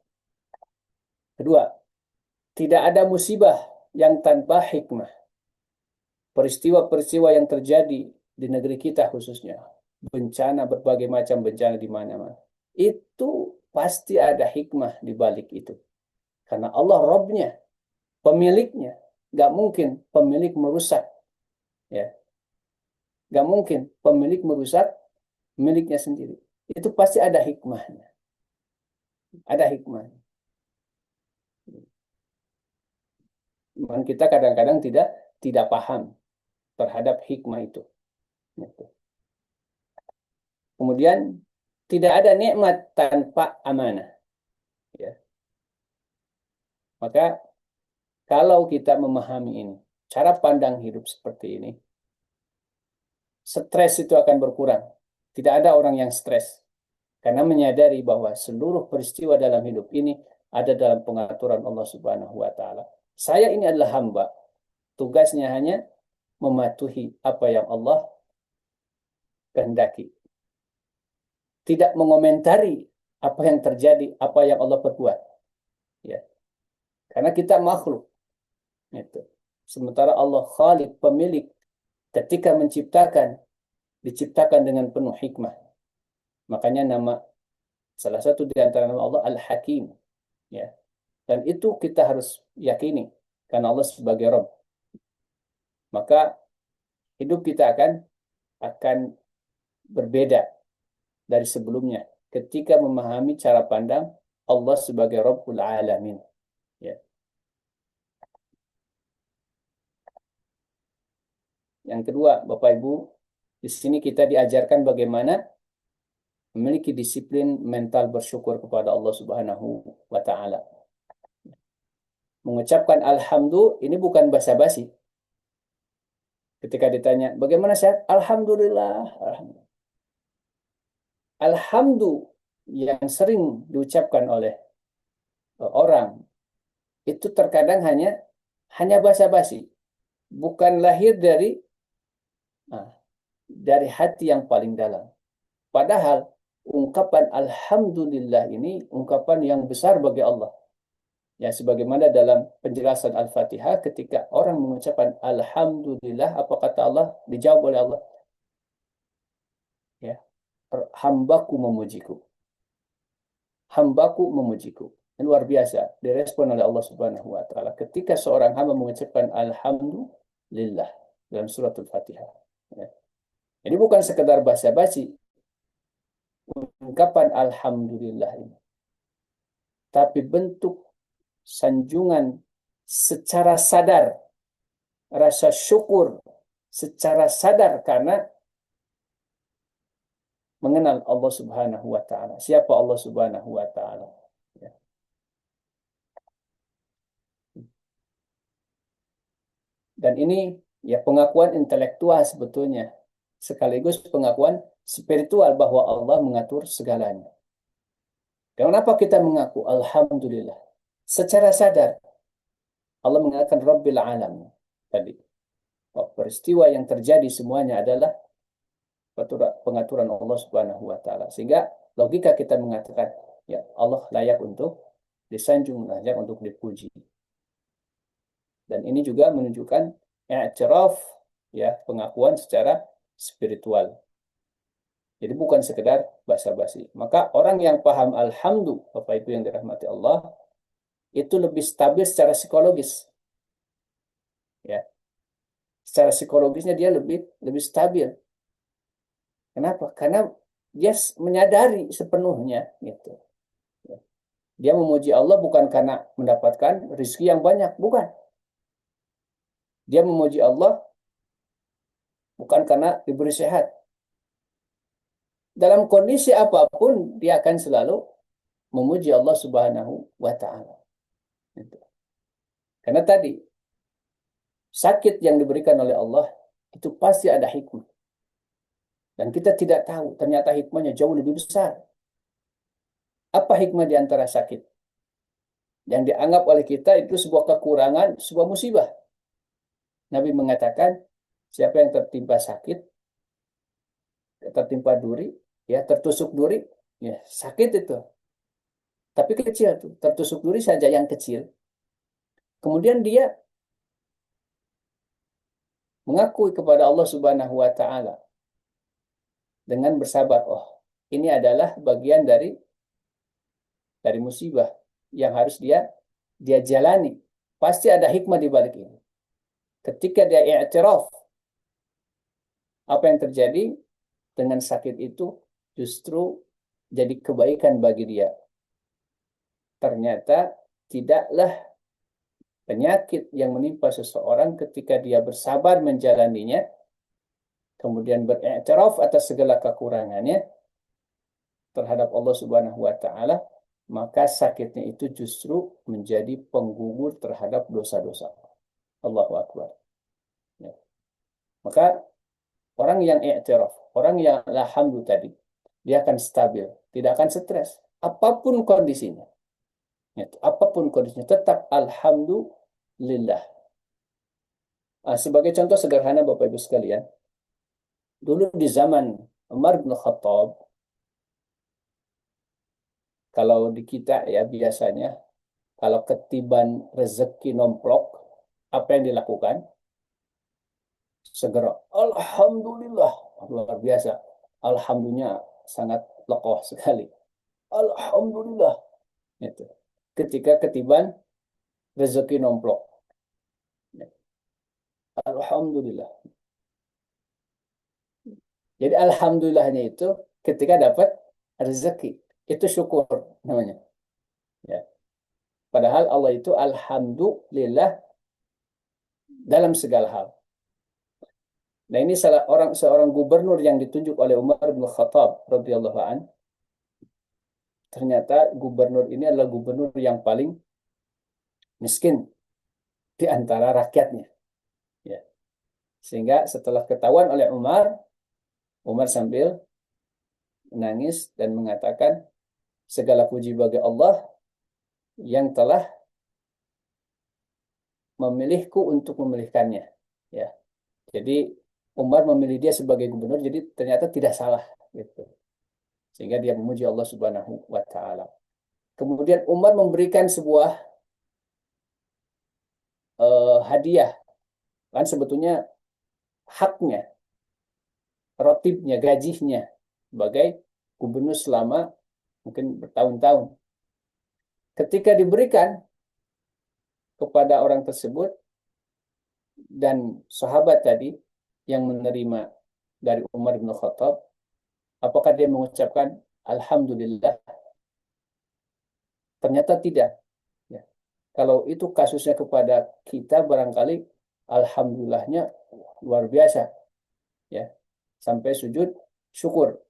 Kedua, tidak ada musibah yang tanpa hikmah. Peristiwa-peristiwa yang terjadi di negeri kita khususnya, bencana, berbagai macam bencana di mana-mana, itu pasti ada hikmah di balik itu. Karena Allah Rabbnya, pemiliknya, nggak mungkin pemilik merusak, ya, nggak mungkin pemilik merusak miliknya sendiri. Itu pasti ada hikmahnya, ada hikmahnya. Cuman kita kadang-kadang tidak paham terhadap hikmah itu. Gitu. Kemudian tidak ada nikmat tanpa amanah. Ya. Maka kalau kita memahami ini, cara pandang hidup seperti ini, stres itu akan berkurang. Tidak ada orang yang stres. Karena menyadari bahwa seluruh peristiwa dalam hidup ini ada dalam pengaturan Allah Subhanahu wa taala. Saya ini adalah hamba. Tugasnya hanya mematuhi apa yang Allah kehendaki. Tidak mengomentari apa yang terjadi, apa yang Allah perbuat. Ya. Karena kita makhluk. Itu. Sementara Allah Khalik, pemilik, ketika menciptakan, diciptakan dengan penuh hikmah. Makanya salah satu di antara nama Allah Al-Hakim. Ya. Dan itu kita harus yakini. Karena Allah sebagai Rabb. Maka hidup kita akan berbeda dari sebelumnya. Ketika memahami cara pandang Allah sebagai Rabbul Alamin. Ya. Yang kedua, Bapak Ibu, di sini kita diajarkan bagaimana memiliki disiplin mental bersyukur kepada Allah Subhanahu wa taala. Mengucapkan alhamdulillah ini bukan basa-basi. Ketika ditanya, bagaimana sehat? Alhamdulillah. Alhamdulillah yang sering diucapkan oleh orang itu terkadang hanya basa-basi, bukan lahir dari hati yang paling dalam. Padahal ungkapan alhamdulillah ini ungkapan yang besar bagi Allah. Ya, sebagaimana dalam penjelasan Al-Fatihah ketika orang mengucapkan alhamdulillah, apa kata Allah? Dijawab oleh Allah. Ya, hambaku memujiku. Hambaku memujiku. Ini luar biasa direspon oleh Allah Subhanahu wa taala ketika seorang hamba mengucapkan alhamdulillah dalam surat Al-Fatihah. Ya. Ini bukan sekedar basa-basi ungkapan alhamdulillah ini, tapi bentuk sanjungan secara sadar, rasa syukur secara sadar karena mengenal Allah Subhanahu wa taala. Siapa Allah Subhanahu wa taala? Ya. Dan ini ya pengakuan intelektual sebetulnya, sekaligus pengakuan spiritual bahwa Allah mengatur segalanya. Kenapa kita mengaku alhamdulillah? Secara sadar Allah mengatakan Rabbil Alamin tadi. Peristiwa yang terjadi semuanya adalah pengaturan Allah Subhanahu wa taala. Sehingga logika kita mengatakan ya Allah layak untuk disanjung, layak untuk dipuji. Dan ini juga menunjukkan i'tiraf, ya, pengakuan secara spiritual. Jadi bukan sekedar basa-basi. Maka orang yang paham alhamdulillah, Bapak Ibu yang dirahmati Allah, itu lebih stabil secara psikologis. Ya. Secara psikologisnya dia lebih stabil. Kenapa? Karena dia menyadari sepenuhnya gitu. Ya. Dia memuji Allah bukan karena mendapatkan rezeki yang banyak, bukan. Dia memuji Allah bukan karena diberi sehat. Dalam kondisi apapun dia akan selalu memuji Allah Subhanahu wa taala. Gitu. Karena tadi sakit yang diberikan oleh Allah itu pasti ada hikmah. Dan kita tidak tahu, ternyata hikmahnya jauh lebih besar. Apa hikmah di antara sakit? Yang dianggap oleh kita itu sebuah kekurangan, sebuah musibah. Nabi mengatakan, siapa yang tertimpa sakit, tertimpa duri, ya tertusuk duri, ya sakit itu. Tapi kecil tuh, tertusuk duri saja yang kecil. Kemudian dia mengakui kepada Allah Subhanahu wa taala dengan bersabar, oh, ini adalah bagian dari musibah yang harus dia jalani. Pasti ada hikmah di balik ini. Ketika dia i'tiraf, apa yang terjadi dengan sakit itu justru jadi kebaikan bagi dia. Ternyata tidaklah penyakit yang menimpa seseorang ketika dia bersabar menjalaninya, kemudian beriktiraf atas segala kekurangannya terhadap Allah Subhanahu wa taala, maka sakitnya itu justru menjadi penggugur terhadap dosa-dosa. Allahu Akbar. Ya. Maka orang yang iktiraf, orang yang alhamdulillah tadi, dia akan stabil, tidak akan stres. Apapun kondisinya, ya, apapun kondisinya, tetap alhamdulillah. Sebagai contoh sederhana Bapak Ibu sekalian, dulu di zaman Umar bin Khattab, kalau di kita ya biasanya, kalau ketiban rezeki nomplok, apa yang dilakukan? Segera, Alhamdulillah, luar biasa. Alhamdulillah sangat lekoh sekali. Alhamdulillah. Itu. Ketika ketiban rezeki nomplok. Alhamdulillah. Jadi alhamdulillahnya itu ketika dapat rezeki. Itu syukur namanya. Ya. Padahal Allah itu alhamdulillah dalam segala hal. Nah ini seorang gubernur yang ditunjuk oleh Umar bin Khattab radhiyallahu an. Ternyata gubernur ini adalah gubernur yang paling miskin di antara rakyatnya. Ya. Sehingga setelah ketahuan oleh Umar, Umar sambil menangis dan mengatakan segala puji bagi Allah yang telah memilihku untuk memilihkannya. Ya. Jadi Umar memilih dia sebagai gubernur, jadi ternyata tidak salah. Gitu. Sehingga dia memuji Allah Subhanahu wa Ta'ala. Kemudian Umar memberikan sebuah hadiah, kan sebetulnya haknya, rotibnya, gajinya sebagai gubernur selama mungkin bertahun-tahun. Ketika diberikan kepada orang tersebut dan sahabat tadi yang menerima dari Umar bin Khattab, apakah dia mengucapkan Alhamdulillah? Ternyata tidak. Ya. Kalau itu kasusnya kepada kita barangkali Alhamdulillahnya luar biasa. Ya. Sampai sujud syukur.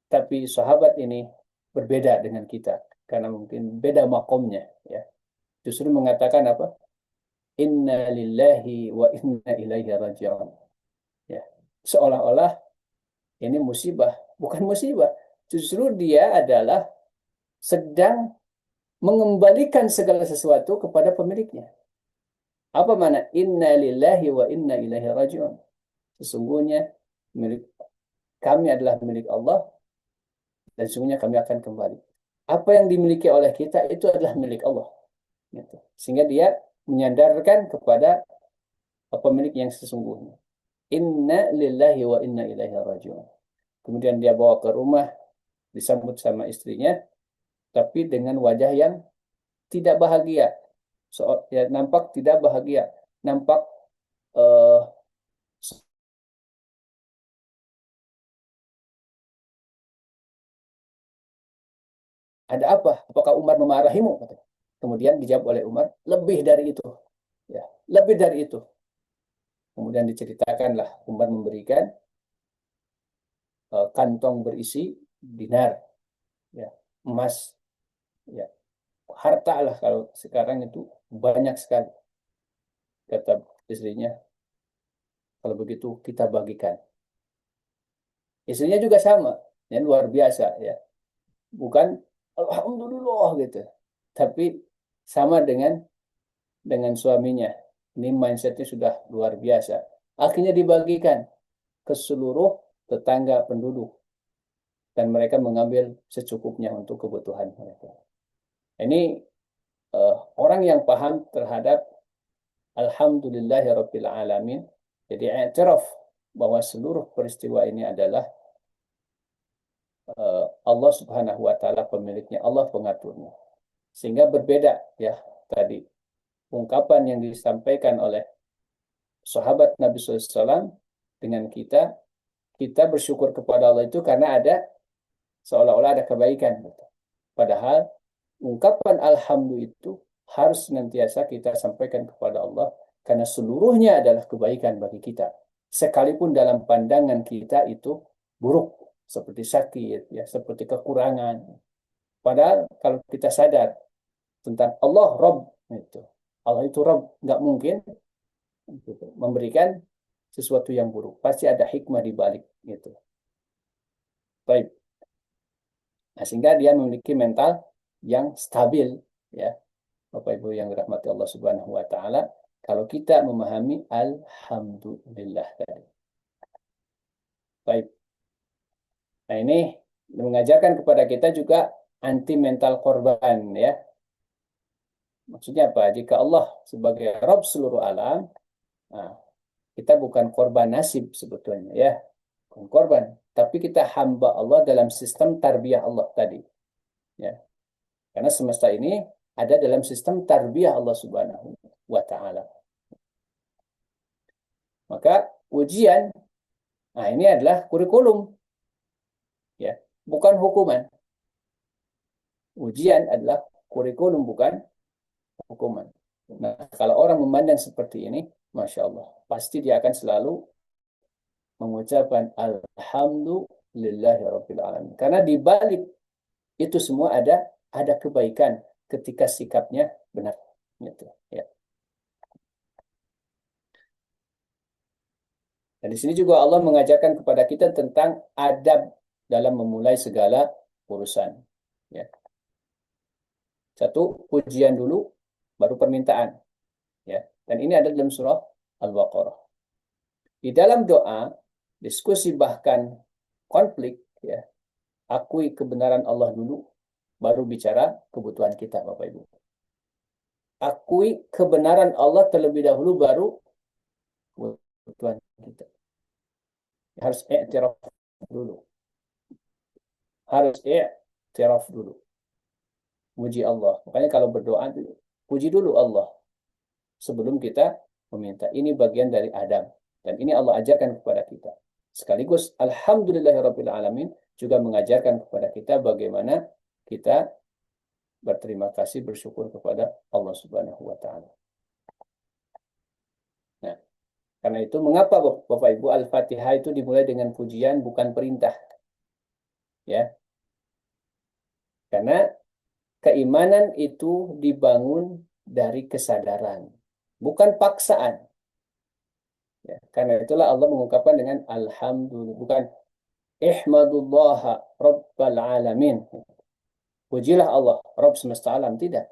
Tapi sahabat ini berbeda dengan kita. Karena mungkin beda makomnya. Ya. Justru mengatakan apa? Inna lillahi wa inna ilaihi raji'un. Ya. Seolah-olah ini musibah. Bukan musibah. Justru dia adalah sedang mengembalikan segala sesuatu kepada pemiliknya. Apa mana? Inna lillahi wa inna ilaihi raji'un. Sesungguhnya milik kami adalah milik Allah dan sesungguhnya kami akan kembali. Apa yang dimiliki oleh kita itu adalah milik Allah. Gitu. Sehingga dia menyandarkan kepada pemilik yang sesungguhnya. Inna lillahi wa inna ilaihi raji'un. Kemudian dia bawa ke rumah, disambut sama istrinya, tapi dengan wajah yang tidak bahagia. Ya, nampak tidak bahagia. Nampak uh, ada apa? Apakah Umar memarahimu? Kemudian dijawab oleh Umar, lebih dari itu. Ya, lebih dari itu. Kemudian diceritakanlah Umar memberikan kantong berisi dinar, ya, emas, ya, harta lah kalau sekarang itu banyak sekali. kata istrinya, kalau begitu kita bagikan. Istrinya juga sama, ya luar biasa ya. Bukan alhamdulillah gitu, tapi sama dengan suaminya. Ini mindsetnya sudah luar biasa. Akhirnya dibagikan ke seluruh tetangga penduduk dan mereka mengambil secukupnya untuk kebutuhan mereka. Ini orang yang paham terhadap Alhamdulillahirabbil alamin. Jadi i'tiraf bahwa seluruh peristiwa ini adalah Allah Subhanahu wa taala pemiliknya, Allah pengaturnya. Sehingga berbeda ya tadi ungkapan yang disampaikan oleh sahabat Nabi SAW dengan kita bersyukur kepada Allah itu karena ada seolah-olah ada kebaikan. Padahal ungkapan alhamdulillah itu harus senantiasa kita sampaikan kepada Allah karena seluruhnya adalah kebaikan bagi kita. Sekalipun dalam pandangan kita itu buruk, seperti sakit, ya, seperti kekurangan. Padahal kalau kita sadar tentang Allah Rabb itu, Allah itu Rabb, nggak mungkin gitu, memberikan sesuatu yang buruk. Pasti ada hikmah di balik itu. Baik. Nah, sehingga dia memiliki mental yang stabil, ya, Bapak Ibu yang dirahmati Allah Subhanahu wa taala, kalau kita memahami alhamdulillah tadi. Baik. Nah, ini mengajarkan kepada kita juga anti mental korban, ya. Maksudnya apa? Jika Allah sebagai Rabb seluruh alam, nah, kita bukan korban nasib sebetulnya, ya. Bukan korban, tapi kita hamba Allah dalam sistem tarbiyah Allah tadi, ya. Karena semesta ini ada dalam sistem tarbiyah Allah Subhanahu wa taala. Maka ujian, nah ini adalah kurikulum, ya, bukan hukuman. Ujian adalah kurikulum, bukan hukuman. Nah, kalau orang memandang seperti ini, Masya Allah, pasti dia akan selalu mengucapkan Alhamdulillahirabbil alamin. Karena di balik itu semua ada kebaikan ketika sikapnya benar. Gitu, ya. Dan di sini juga Allah mengajarkan kepada kita tentang adab dalam memulai segala urusan. Ya. Satu, pujian dulu, baru permintaan. Ya. Dan ini ada dalam surah Al-Baqarah. Di dalam doa, diskusi bahkan konflik, ya, akui kebenaran Allah dulu, baru bicara kebutuhan kita, Bapak Ibu. Akui kebenaran Allah terlebih dahulu, baru kebutuhan kita. Harus i'tiraf dulu. Harus i'tiraf dulu. Puji Allah. Makanya kalau berdoa, puji dulu Allah sebelum kita meminta. Ini bagian dari adab. Dan ini Allah ajarkan kepada kita. Sekaligus Alhamdulillahirabbil alamin juga mengajarkan kepada kita bagaimana kita berterima kasih, bersyukur kepada Allah Subhanahu wa taala. Nah, karena itu mengapa Bapak Ibu Al-Fatihah itu dimulai dengan pujian, bukan perintah? Ya. Karena keimanan itu dibangun dari kesadaran, bukan paksaan. Ya, karena itulah Allah mengungkapkan dengan alhamdulillah, bukan ihmadullaha rabbal alamin. Pujilah Allah, Rabb semesta alam, tidak.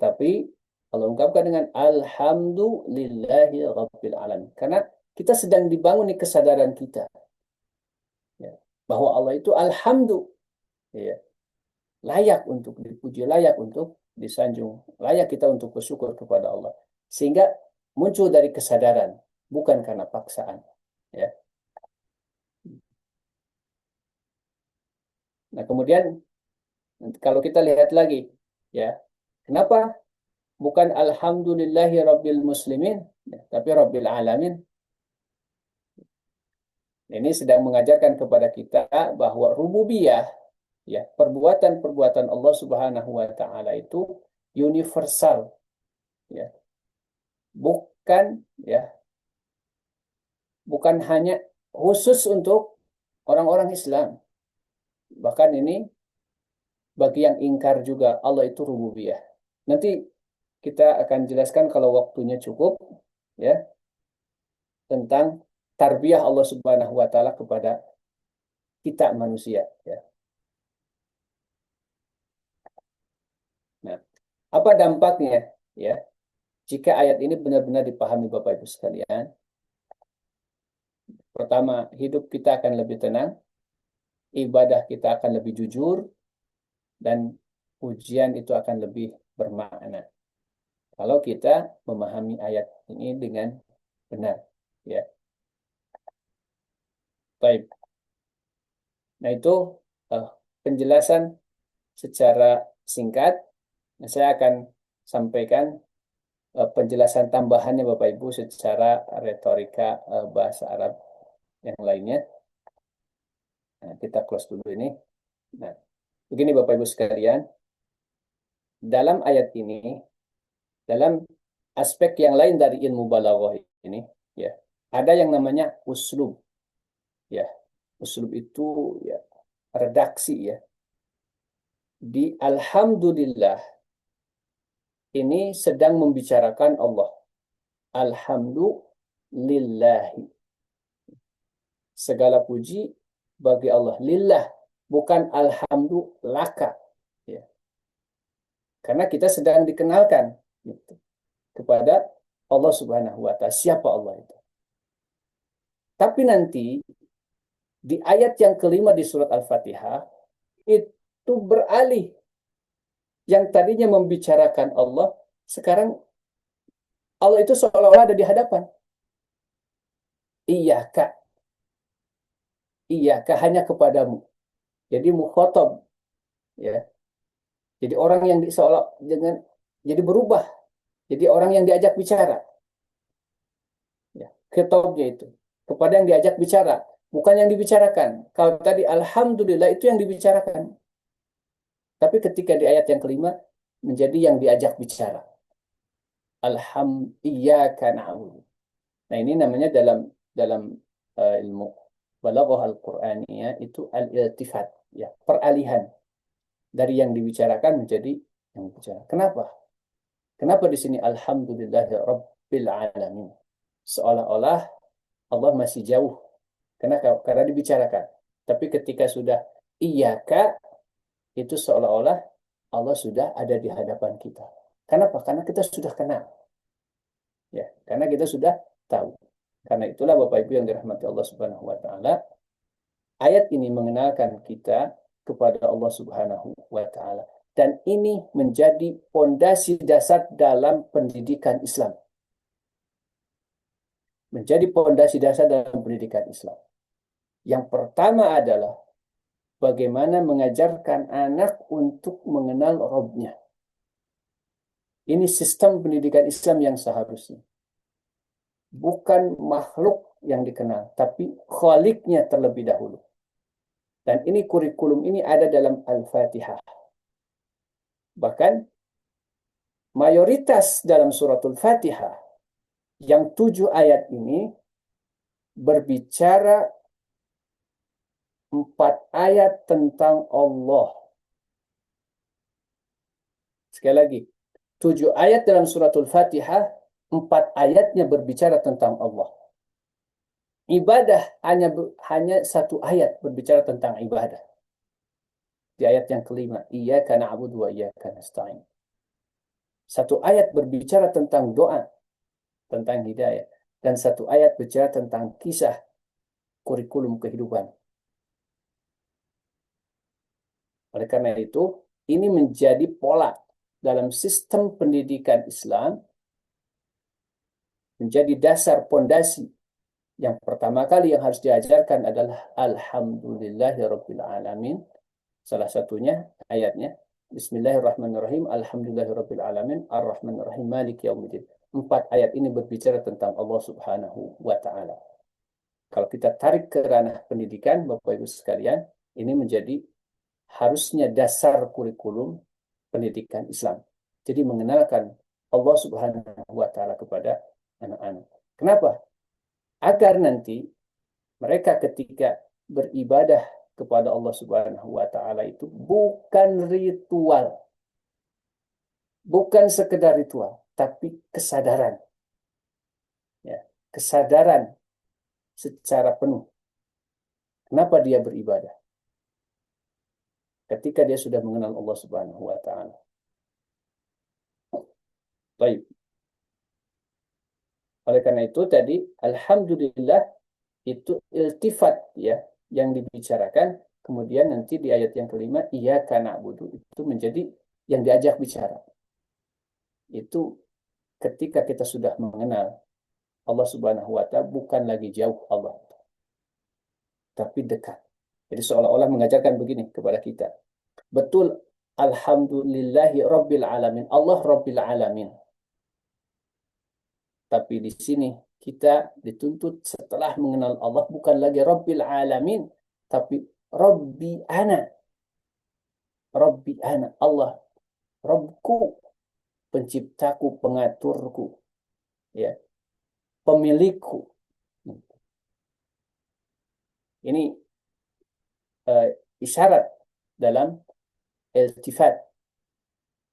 Tapi Allah ungkapkan dengan alhamdulillahi rabbil alamin. Karena kita sedang dibangun di kesadaran kita, ya, bahwa Allah itu alhamdulillah, ya, layak untuk dipuji, layak untuk disanjung, layak kita untuk bersyukur kepada Allah. Sehingga muncul dari kesadaran, bukan karena paksaan. Ya. Nah, kemudian kalau kita lihat lagi, ya, kenapa bukan alhamdulillahi rabbil muslimin, ya, tapi rabbil alamin? Ini sedang mengajarkan kepada kita bahwa rububiyah, ya, perbuatan-perbuatan Allah Subhanahu wa taala itu universal, ya. Bukan hanya khusus untuk orang-orang Islam. Bahkan ini bagi yang ingkar juga Allah itu rububiyah. Nanti kita akan jelaskan kalau waktunya cukup, ya, tentang tarbiyah Allah Subhanahu wa taala kepada kita manusia, ya. Nah, apa dampaknya, ya, jika ayat ini benar-benar dipahami Bapak Ibu sekalian? Pertama, hidup kita akan lebih tenang, ibadah kita akan lebih jujur, dan ujian itu akan lebih bermakna. Kalau kita memahami ayat ini dengan benar, ya. Baik. Nah, itu eh, penjelasan secara singkat. Nah, saya akan sampaikan penjelasan tambahannya Bapak Ibu secara retorika bahasa Arab yang lainnya. Nah, kita close dulu ini. Nah, begini Bapak Ibu sekalian, dalam ayat ini, dalam aspek yang lain dari ilmu balaghah ini, ya, ada yang namanya uslub, ya. Uslub itu, ya, redaksi, ya. Di Alhamdulillah ini sedang membicarakan Allah. Alhamdulillahi. Segala puji bagi Allah. Lillah, bukan alhamdulillaka. Ya. Karena kita sedang dikenalkan, gitu, kepada Allah Subhanahu wa Ta'ala. Siapa Allah itu? Tapi nanti di ayat yang kelima di surat Al-Fatihah itu beralih. Yang tadinya membicarakan Allah, sekarang Allah itu seolah-olah ada di hadapan. Iyaka, iyaka, hanya kepadamu. Jadi mukhotob, ya. Jadi orang yang seolah dengan jadi berubah. Jadi orang yang diajak bicara, ya. Khitabnya itu kepada yang diajak bicara, bukan yang dibicarakan. Kalau tadi alhamdulillah itu yang dibicarakan. Tapi ketika di ayat yang kelima menjadi yang diajak bicara. Iyyaka na'budu. Nah, ini namanya dalam dalam ilmu balaghah Al-Qur'aniyah itu al-iltifat, ya, peralihan dari yang dibicarakan menjadi yang bicara. Kenapa? Kenapa di sini alhamdulillahi rabbil alamin? Seolah-olah Allah masih jauh. Kenapa? Karena dibicarakan. Tapi ketika sudah iyyaka, itu seolah-olah Allah sudah ada di hadapan kita. Kenapa? Karena kita sudah kenal. Ya, karena kita sudah tahu. Karena itulah Bapak Ibu yang dirahmati Allah Subhanahu wa taala, ayat ini mengenalkan kita kepada Allah Subhanahu wa taala, dan ini menjadi pondasi dasar dalam pendidikan Islam. Menjadi pondasi dasar dalam pendidikan Islam. Yang pertama adalah bagaimana mengajarkan anak untuk mengenal Rabb-nya. Ini sistem pendidikan Islam yang seharusnya. Bukan makhluk yang dikenal, tapi Khaliknya terlebih dahulu. Dan ini kurikulum ini ada dalam Al-Fatihah. Bahkan mayoritas dalam suratul Fatihah yang 7 ayat ini berbicara 4 ayat tentang Allah. Sekali lagi, 7 ayat dalam suratul Fatihah, 4 ayatnya berbicara tentang Allah. Ibadah hanya 1 ayat berbicara tentang ibadah. Di ayat yang kelima, iyyaka na'budu wa iyyaka nasta'in. 1 ayat berbicara tentang doa, tentang hidayah. Dan 1 ayat bicara tentang kisah kurikulum kehidupan. Oleh karena itu, ini menjadi pola dalam sistem pendidikan Islam, menjadi dasar pondasi. Yang pertama kali yang harus diajarkan adalah Alhamdulillahirabbil alamin. Salah satunya ayatnya Bismillahirrahmanirrahim, Alhamdulillahirabbil alamin, Ar-Rahmanirrahim, Maliki yaumiddin. 4 ayat ini berbicara tentang Allah Subhanahu wa taala. Kalau kita tarik ke ranah pendidikan, Bapak Ibu sekalian, ini menjadi harusnya dasar kurikulum pendidikan Islam. Jadi mengenalkan Allah Subhanahu wa taala kepada anak-anak. Kenapa? Agar nanti mereka ketika beribadah kepada Allah Subhanahu wa taala itu bukan ritual. Bukan sekedar ritual, tapi kesadaran. Ya, kesadaran secara penuh. Kenapa dia beribadah? Ketika dia sudah mengenal Allah Subhanahu wa taala. Baik. Oleh karena itu tadi alhamdulillah itu iltifat ya yang dibicarakan, kemudian nanti di ayat yang kelima iyyaka na'budu itu menjadi yang diajak bicara. Itu ketika kita sudah mengenal Allah Subhanahu wa taala, bukan lagi jauh Allah, tapi dekat. Jadi seolah-olah mengajarkan begini kepada kita. Betul, alhamdulillahi rabbil alamin. Allah rabbil alamin. Tapi di sini kita dituntut setelah mengenal Allah bukan lagi rabbil alamin, tapi rabbi ana. Rabbi ana. Allah, Rabbku, penciptaku, pengaturku, ya, pemilikku. Ini uh, isyarat dalam iltifat,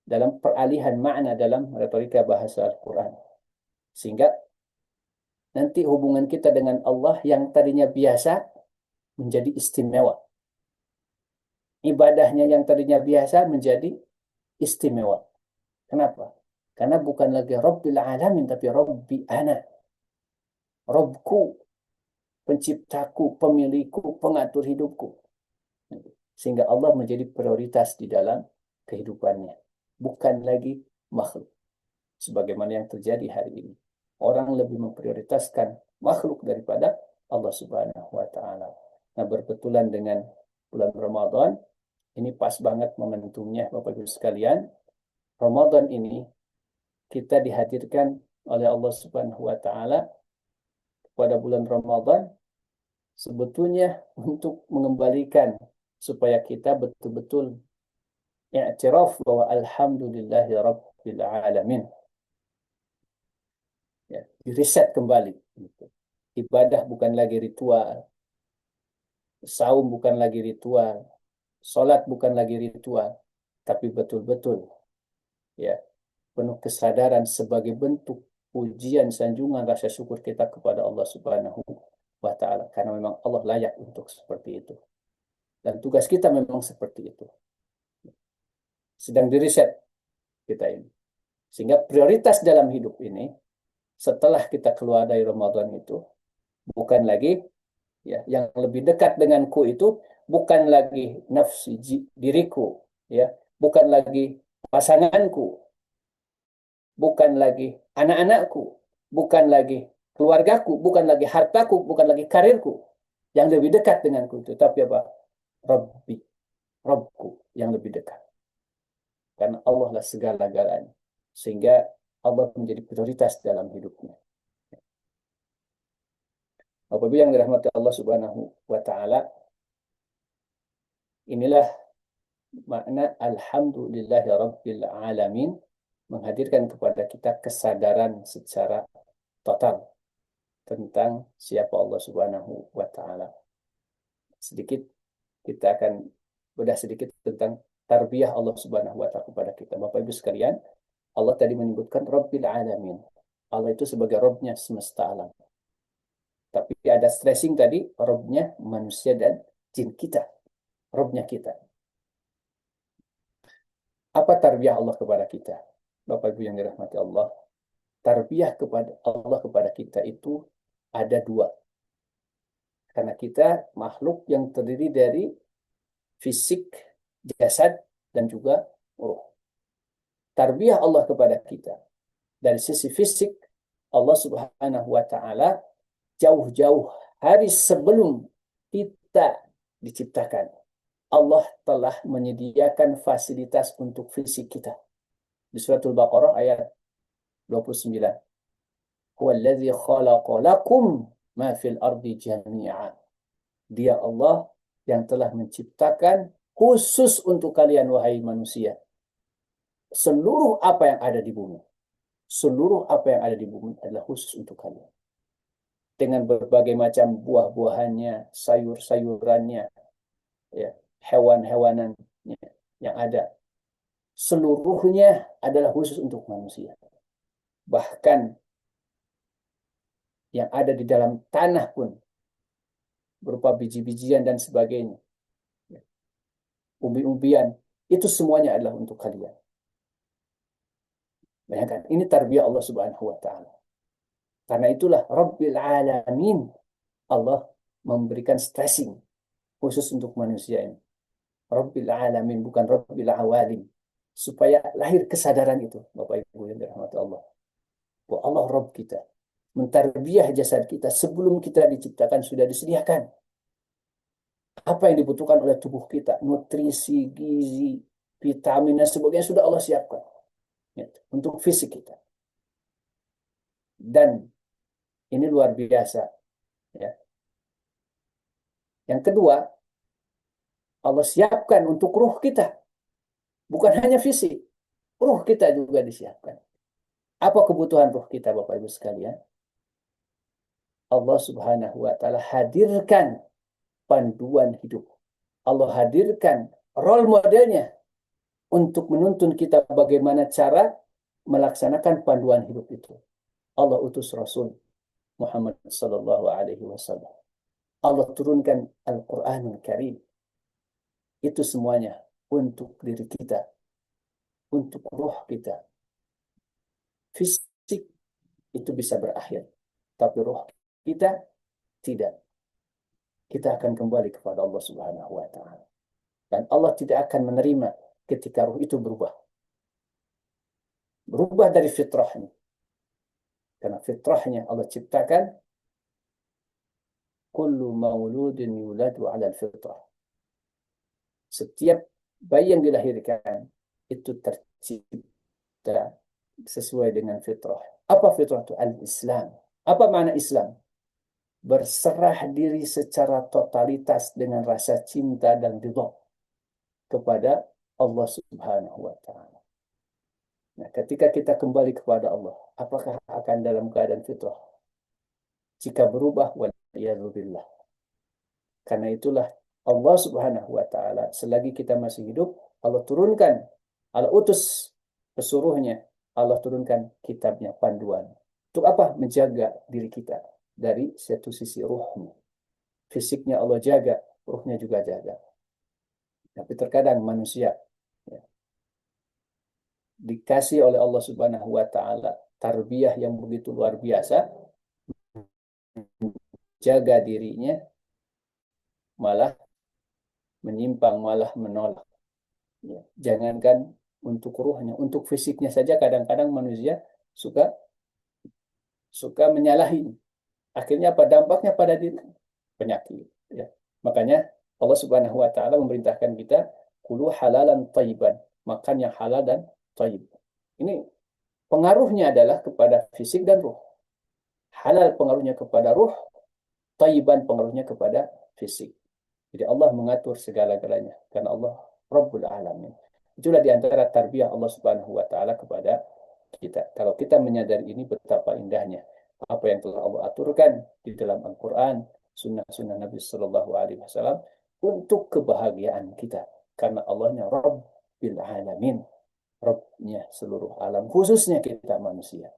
dalam peralihan makna dalam retorika bahasa Al-Quran. Sehingga nanti hubungan kita dengan Allah yang tadinya biasa menjadi istimewa. Ibadahnya yang tadinya biasa menjadi istimewa. Kenapa? Karena bukan lagi Rabbil Alamin, tapi Rabbi Ana. Robku, penciptaku, pemilikku, pengatur hidupku. Sehingga Allah menjadi prioritas di dalam kehidupannya. Bukan lagi makhluk. Sebagaimana yang terjadi hari ini. Orang lebih memprioritaskan makhluk daripada Allah Subhanahu wa taala. Nah, berbetulan dengan bulan Ramadan, ini pas banget momentumnya Bapak Ibu sekalian. Ramadan ini kita dihadirkan oleh Allah Subhanahu wa taala pada bulan Ramadan sebetulnya untuk mengembalikan supaya kita betul-betul i'tiraf bahwa alhamdulillahi rabbil alamin. Ya, direset kembali. Ibadah bukan lagi ritual, saum bukan lagi ritual, sholat bukan lagi ritual, tapi betul-betul ya penuh kesadaran sebagai bentuk pujian, sanjungan, rasa syukur kita kepada Allah Subhanahu wa taala karena memang Allah layak untuk seperti itu. Dan tugas kita memang seperti itu. Sedang direset kita ini. Sehingga prioritas dalam hidup ini setelah kita keluar dari Ramadan itu bukan lagi ya yang lebih dekat denganku itu bukan lagi nafsi diriku ya, bukan lagi pasanganku, bukan lagi anak-anakku, bukan lagi keluargaku, bukan lagi hartaku, bukan lagi karirku yang lebih dekat denganku itu, tapi apa? Rabbi, Rabbku yang lebih dekat. Karena Allah lah segala-galanya. Sehingga Allah menjadi prioritas dalam hidupnya. Apabila yang dirahmati Allah Subhanahu wa taala, inilah makna alhamdulillahi rabbil alamin, menghadirkan kepada kita kesadaran secara total tentang siapa Allah Subhanahu wa taala. Sedikit kita akan bedah sedikit tentang tarbiyah Allah Subhanahu wa taala kepada kita. Bapak Ibu sekalian, Allah tadi menyebutkan Rabbil Alamin. Allah itu sebagai Robnya semesta alam. Tapi ada stressing tadi, Robnya manusia dan jin kita. Robnya kita. Apa tarbiyah Allah kepada kita? Bapak Ibu yang dirahmati Allah, tarbiyah kepada Allah kepada kita itu ada dua. Karena kita makhluk yang terdiri dari fisik, jasad, dan juga ruh. Tarbiyah Allah kepada kita dari sisi fisik, Allah Subhanahu wa taala jauh-jauh hari sebelum kita diciptakan, Allah telah menyediakan fasilitas untuk fisik kita. Di suratul Baqarah ayat 29. Huwallazi khalaqa lakum ma fil ardi jami'a. Dia Allah yang telah menciptakan khusus untuk kalian wahai manusia seluruh apa yang ada di bumi. Seluruh apa yang ada di bumi adalah khusus untuk kalian. Dengan berbagai macam buah-buahannya, sayur-sayurannya, ya, hewan-hewanannya yang ada. seluruhnya adalah khusus untuk manusia. Bahkan yang ada di dalam tanah pun berupa biji-bijian dan sebagainya, umbi-umbian, itu semuanya adalah untuk kalian. Bayangkan, ini tarbiyah Allah Subhanahu wa taala. Karena itulah Rabbil Alamin, Allah memberikan stressing khusus untuk manusia ini. Rabbil Alamin, bukan Rabbil Awalim. Supaya lahir kesadaran itu, Bapak Ibu yang dirahmati Allah. Bahwa Allah Rabb kita. Mentarbiyah jasad kita sebelum kita diciptakan sudah disediakan. Apa yang dibutuhkan oleh tubuh kita, nutrisi, gizi, vitamin, dan sebagainya sudah Allah siapkan. Ya, untuk fisik kita. Dan ini luar biasa. Ya. Yang kedua, Allah siapkan untuk ruh kita. Bukan hanya fisik. Ruh kita juga disiapkan. Apa kebutuhan ruh kita, Bapak Ibu sekalian? Allah Subhanahu wa taala hadirkan panduan hidup. Allah hadirkan role modelnya untuk menuntun kita bagaimana cara melaksanakan panduan hidup itu. Allah utus Rasul Muhammad sallallahu alaihi wasallam. Allah turunkan Al-Qur'anul Karim. Itu semuanya untuk diri kita, untuk ruh kita. Fisik itu bisa berakhir, tapi ruh kita tidak. Kita akan kembali kepada Allah Subhanahu wa taala. Dan Allah tidak akan menerima ketika ruh itu berubah. Berubah dari fitrahnya. Karena fitrahnya Allah ciptakan kullu mauludin yuladu 'ala al-fitrah. Setiap bayi yang dilahirkan itu tercipta sesuai dengan fitrah. Apa fitrah itu? Al-Islam. Apa makna Islam? Berserah diri secara totalitas dengan rasa cinta dan ridha kepada Allah Subhanahu wa taala. Nah, ketika kita kembali kepada Allah, apakah akan dalam keadaan fitrah? Jika berubah, waliyadzubillah. Karena itulah Allah Subhanahu wa taala selagi kita masih hidup, Allah turunkan, Allah utus pesuruhnya, Allah turunkan kitabnya, panduan. Untuk apa? Menjaga diri kita dari satu sisi ruhnya. Fisiknya Allah jaga, ruhnya juga jaga. Tapi terkadang manusia ya, dikasih oleh Allah Subhanahu wa taala tarbiyah yang begitu luar biasa, jaga dirinya malah menyimpang, malah menolak. Ya, jangankan untuk ruhnya, untuk fisiknya saja kadang-kadang manusia suka suka menyalahi. Akhirnya apa dampaknya pada diri? Penyakit. Ya. Makanya Allah Subhanahu wa taala memerintahkan kita kulu halalan thayyiban, makan yang halal dan thayyib. Ini pengaruhnya adalah kepada fisik dan ruh. Halal pengaruhnya kepada ruh, thayyiban pengaruhnya kepada fisik. Jadi Allah mengatur segala-galanya karena Allah Rabbul Alamin. Itulah di antara tarbiyah Allah Subhanahu wa taala kepada kita. Kalau kita menyadari ini betapa indahnya apa yang telah Allah aturkan di dalam Al-Qur'an, sunnah-sunnah Nabi Sallallahu Alaihi Wasallam untuk kebahagiaan kita. Karena Allahnya Rabbil Alamin, Rabbnya seluruh alam, khususnya kita manusia.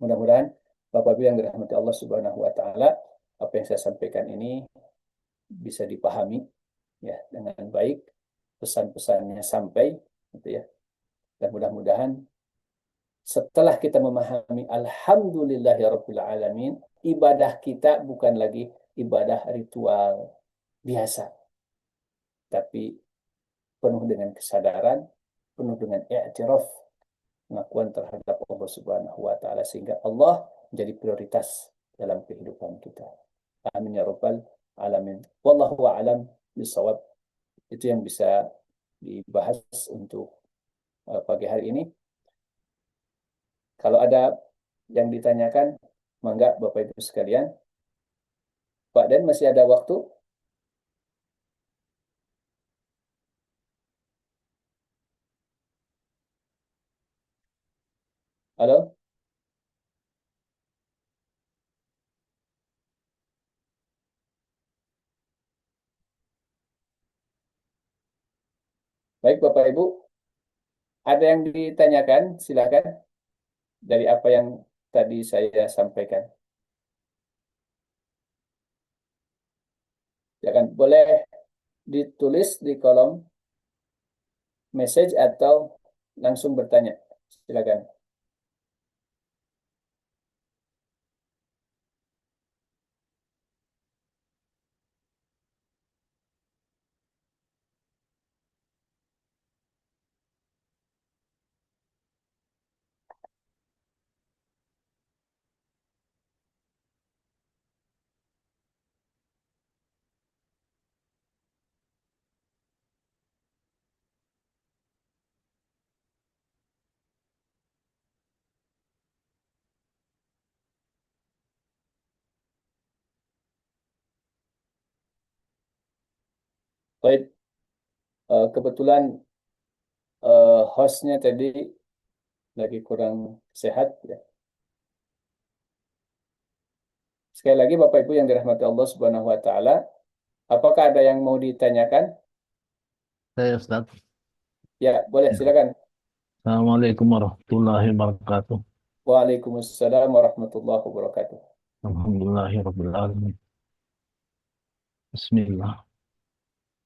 Mudah-mudahan Bapak Ibu yang dirahmati Allah Subhanahu Wa Taala, apa yang saya sampaikan ini bisa dipahami ya dengan baik, pesan-pesannya sampai, gitu ya. Dan mudah-mudahan setelah kita memahami Alhamdulillahirabbil alamin, ibadah kita bukan lagi ibadah ritual biasa, tapi penuh dengan kesadaran, penuh dengan i'tiraf, pengakuan terhadap Allah Subhanahu wa taala sehingga Allah menjadi prioritas dalam kehidupan kita. Amin ya rabbal alamin. Wallahu a'lam bishawab. Itu yang bisa dibahas untuk pagi hari ini. Kalau ada yang ditanyakan, mangga Bapak Ibu sekalian. Pak Dan masih ada waktu? Halo? Baik Bapak Ibu, Ada yang ditanyakan? Silakan dari apa yang tadi saya sampaikan. Ya kan, boleh ditulis di kolom message atau langsung bertanya. Silakan. Baik, kebetulan hostnya tadi lagi kurang sehat ya. Sekali lagi Bapak Ibu yang dirahmati Allah Subhanahu wa taala, apakah ada yang mau ditanyakan? Saya Ustaz. Ya, boleh Ya. silakan. Assalamualaikum warahmatullahi wabarakatuh. Waalaikumsalam warahmatullahi wabarakatuh. Alhamdulillahirrahmanirrahim. Bismillah.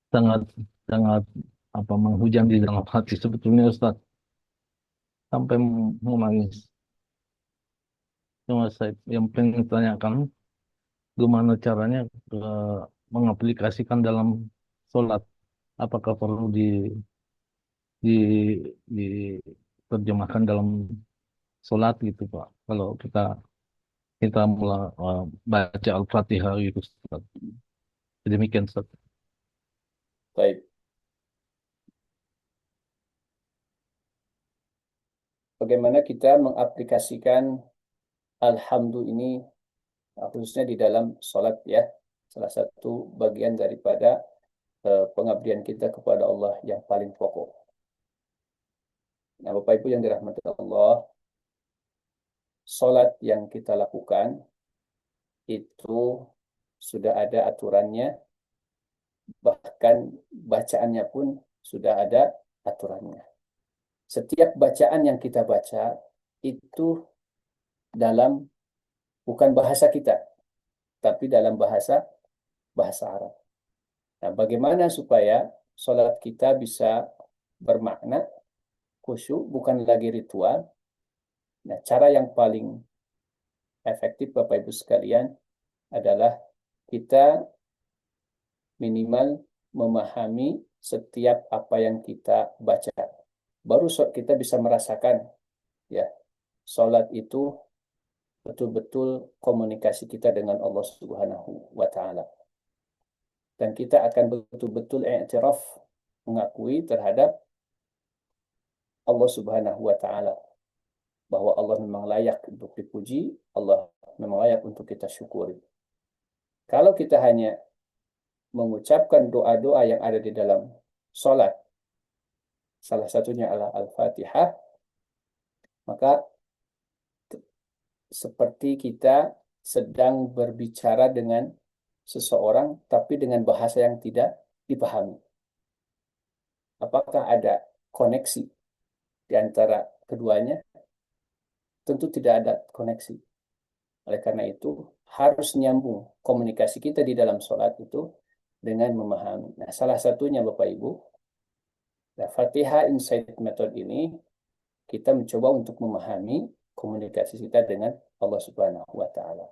Sangat sangat menghujam di dalam hati sebetulnya Ustaz. Sampai mau nangis. Cuma saya yang pengen tanyakan gimana caranya mengaplikasikan dalam sholat. Apakah perlu di diterjemahkan dalam sholat gitu Pak? Kalau kita kita mulai baca Al-Fatihah gitu Ustaz. Demikian Ustaz. Baik, bagaimana kita mengaplikasikan alhamdu ini khususnya di dalam sholat ya. Salah satu bagian daripada pengabdian kita kepada Allah yang paling pokok. Nah, Bapak Ibu yang dirahmati Allah, sholat yang kita lakukan itu sudah ada aturannya, bahkan bacaannya pun sudah ada aturannya. Setiap bacaan yang kita baca itu dalam bukan bahasa kita, tapi dalam bahasa bahasa Arab. Nah, bagaimana supaya sholat kita bisa bermakna, khusyuk, bukan lagi ritual. Nah, cara yang paling efektif Bapak Ibu sekalian adalah kita minimal memahami setiap apa yang kita baca. Baru kita bisa merasakan ya, sholat itu betul-betul komunikasi kita dengan Allah Subhanahu wa taala. Dan kita akan betul-betul i'tiraf, mengakui terhadap Allah Subhanahu wa taala bahwa Allah memang layak untuk dipuji, Allah memang layak untuk kita syukuri. Kalau kita hanya mengucapkan doa-doa yang ada di dalam sholat, salah satunya adalah Al-Fatihah, maka seperti kita sedang berbicara dengan seseorang, tapi dengan bahasa yang tidak dipahami. Apakah ada koneksi di antara keduanya? Tentu tidak ada koneksi. Oleh karena itu, harus nyambung komunikasi kita di dalam sholat itu dengan memahami. Nah, salah satunya Bapak Ibu, nah, Fatihah Insight Method ini kita mencoba untuk memahami komunikasi kita dengan Allah Subhanahu wa taala.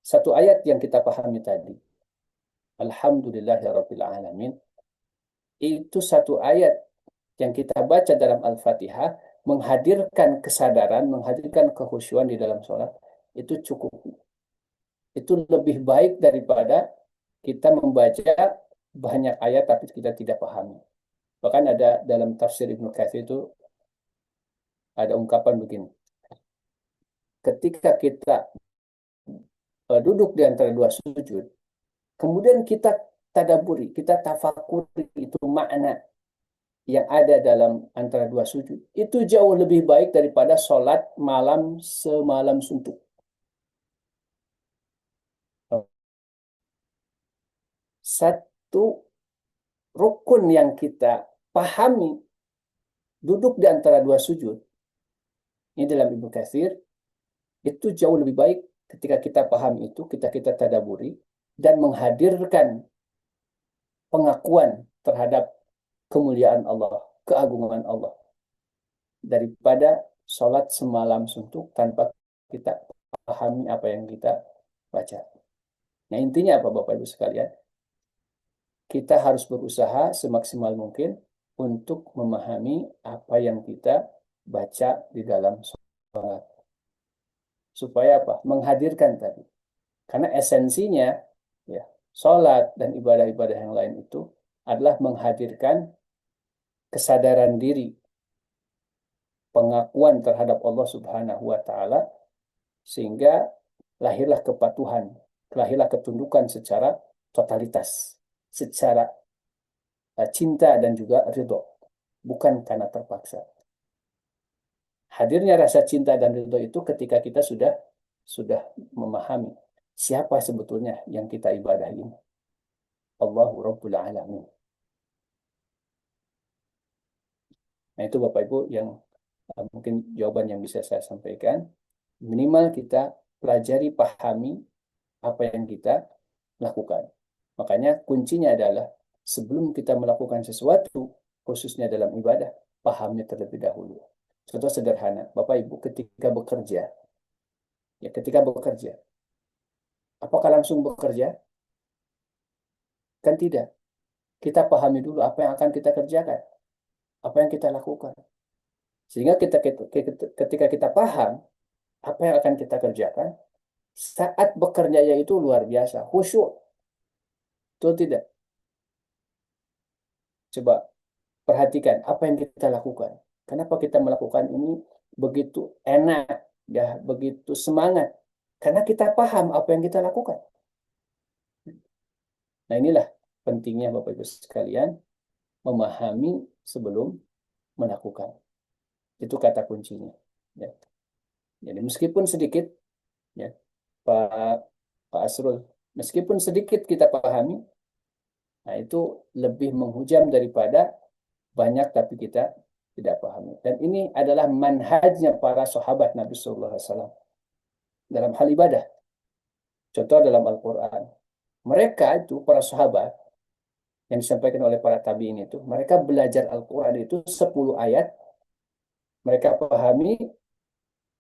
Satu ayat yang kita pahami tadi, Alhamdulillahirabbil alamin, itu satu ayat yang kita baca dalam Al-Fatihah menghadirkan kesadaran, menghadirkan kekhusyuan di dalam sholat, itu cukup. Itu lebih baik daripada kita membaca banyak ayat tapi kita tidak pahami. Bahkan ada dalam tafsir Ibnu Katsir itu ada ungkapan begini. Ketika kita duduk di antara dua sujud, kemudian kita tadaburi, kita tafakuri itu makna yang ada dalam antara dua sujud, itu jauh lebih baik daripada sholat malam semalam suntuk. Satu rukun yang kita pahami duduk di antara dua sujud, ini dalam Ibnu Katsir, itu jauh lebih baik ketika kita paham itu, kita tadaburi, dan menghadirkan pengakuan terhadap kemuliaan Allah, keagungan Allah, daripada sholat semalam suntuk tanpa kita pahami apa yang kita baca. Nah, intinya apa Bapak Ibu sekalian? Kita harus berusaha semaksimal mungkin untuk memahami apa yang kita baca di dalam sholat. Supaya apa? Menghadirkan tadi. Karena esensinya, ya, sholat dan ibadah-ibadah yang lain itu adalah menghadirkan kesadaran diri, pengakuan terhadap Allah Subhanahu wa Ta'ala, sehingga lahirlah kepatuhan, lahirlah ketundukan secara totalitas, secara cinta dan juga ridho, bukan karena terpaksa. Hadirnya rasa cinta dan ridho itu ketika kita sudah memahami siapa sebetulnya yang kita ibadahi ini. Allahu Rabbul Alamin. Nah, itu Bapak Ibu yang mungkin jawaban yang bisa saya sampaikan. Minimal kita pelajari, pahami apa yang kita lakukan. Makanya kuncinya adalah sebelum kita melakukan sesuatu, khususnya dalam ibadah, pahami terlebih dahulu. Contoh sederhana, Bapak Ibu ketika bekerja, apakah langsung bekerja? Kan tidak. Kita pahami dulu apa yang akan kita kerjakan, apa yang kita lakukan. Sehingga ketika kita paham apa yang akan kita kerjakan, saat bekerja itu luar biasa, khusyuk. Itu tidak. Coba perhatikan apa yang kita lakukan. Kenapa kita melakukan ini begitu enak, ya, begitu semangat? Karena kita paham apa yang kita lakukan. Nah, inilah pentingnya Bapak Ibu sekalian memahami sebelum melakukan. Itu kata kuncinya. Ya. Jadi meskipun sedikit, ya, Pak Pak Asrul, meskipun sedikit kita pahami, nah itu lebih menghujam daripada banyak tapi kita tidak pahami. Dan ini adalah manhajnya para sahabat Nabi Sallallahu Alaihi Wasallam dalam hal ibadah. Contoh dalam Al-Quran. Mereka itu, para sahabat, yang disampaikan oleh para tabi'in itu, mereka belajar Al-Quran itu 10 ayat, mereka pahami,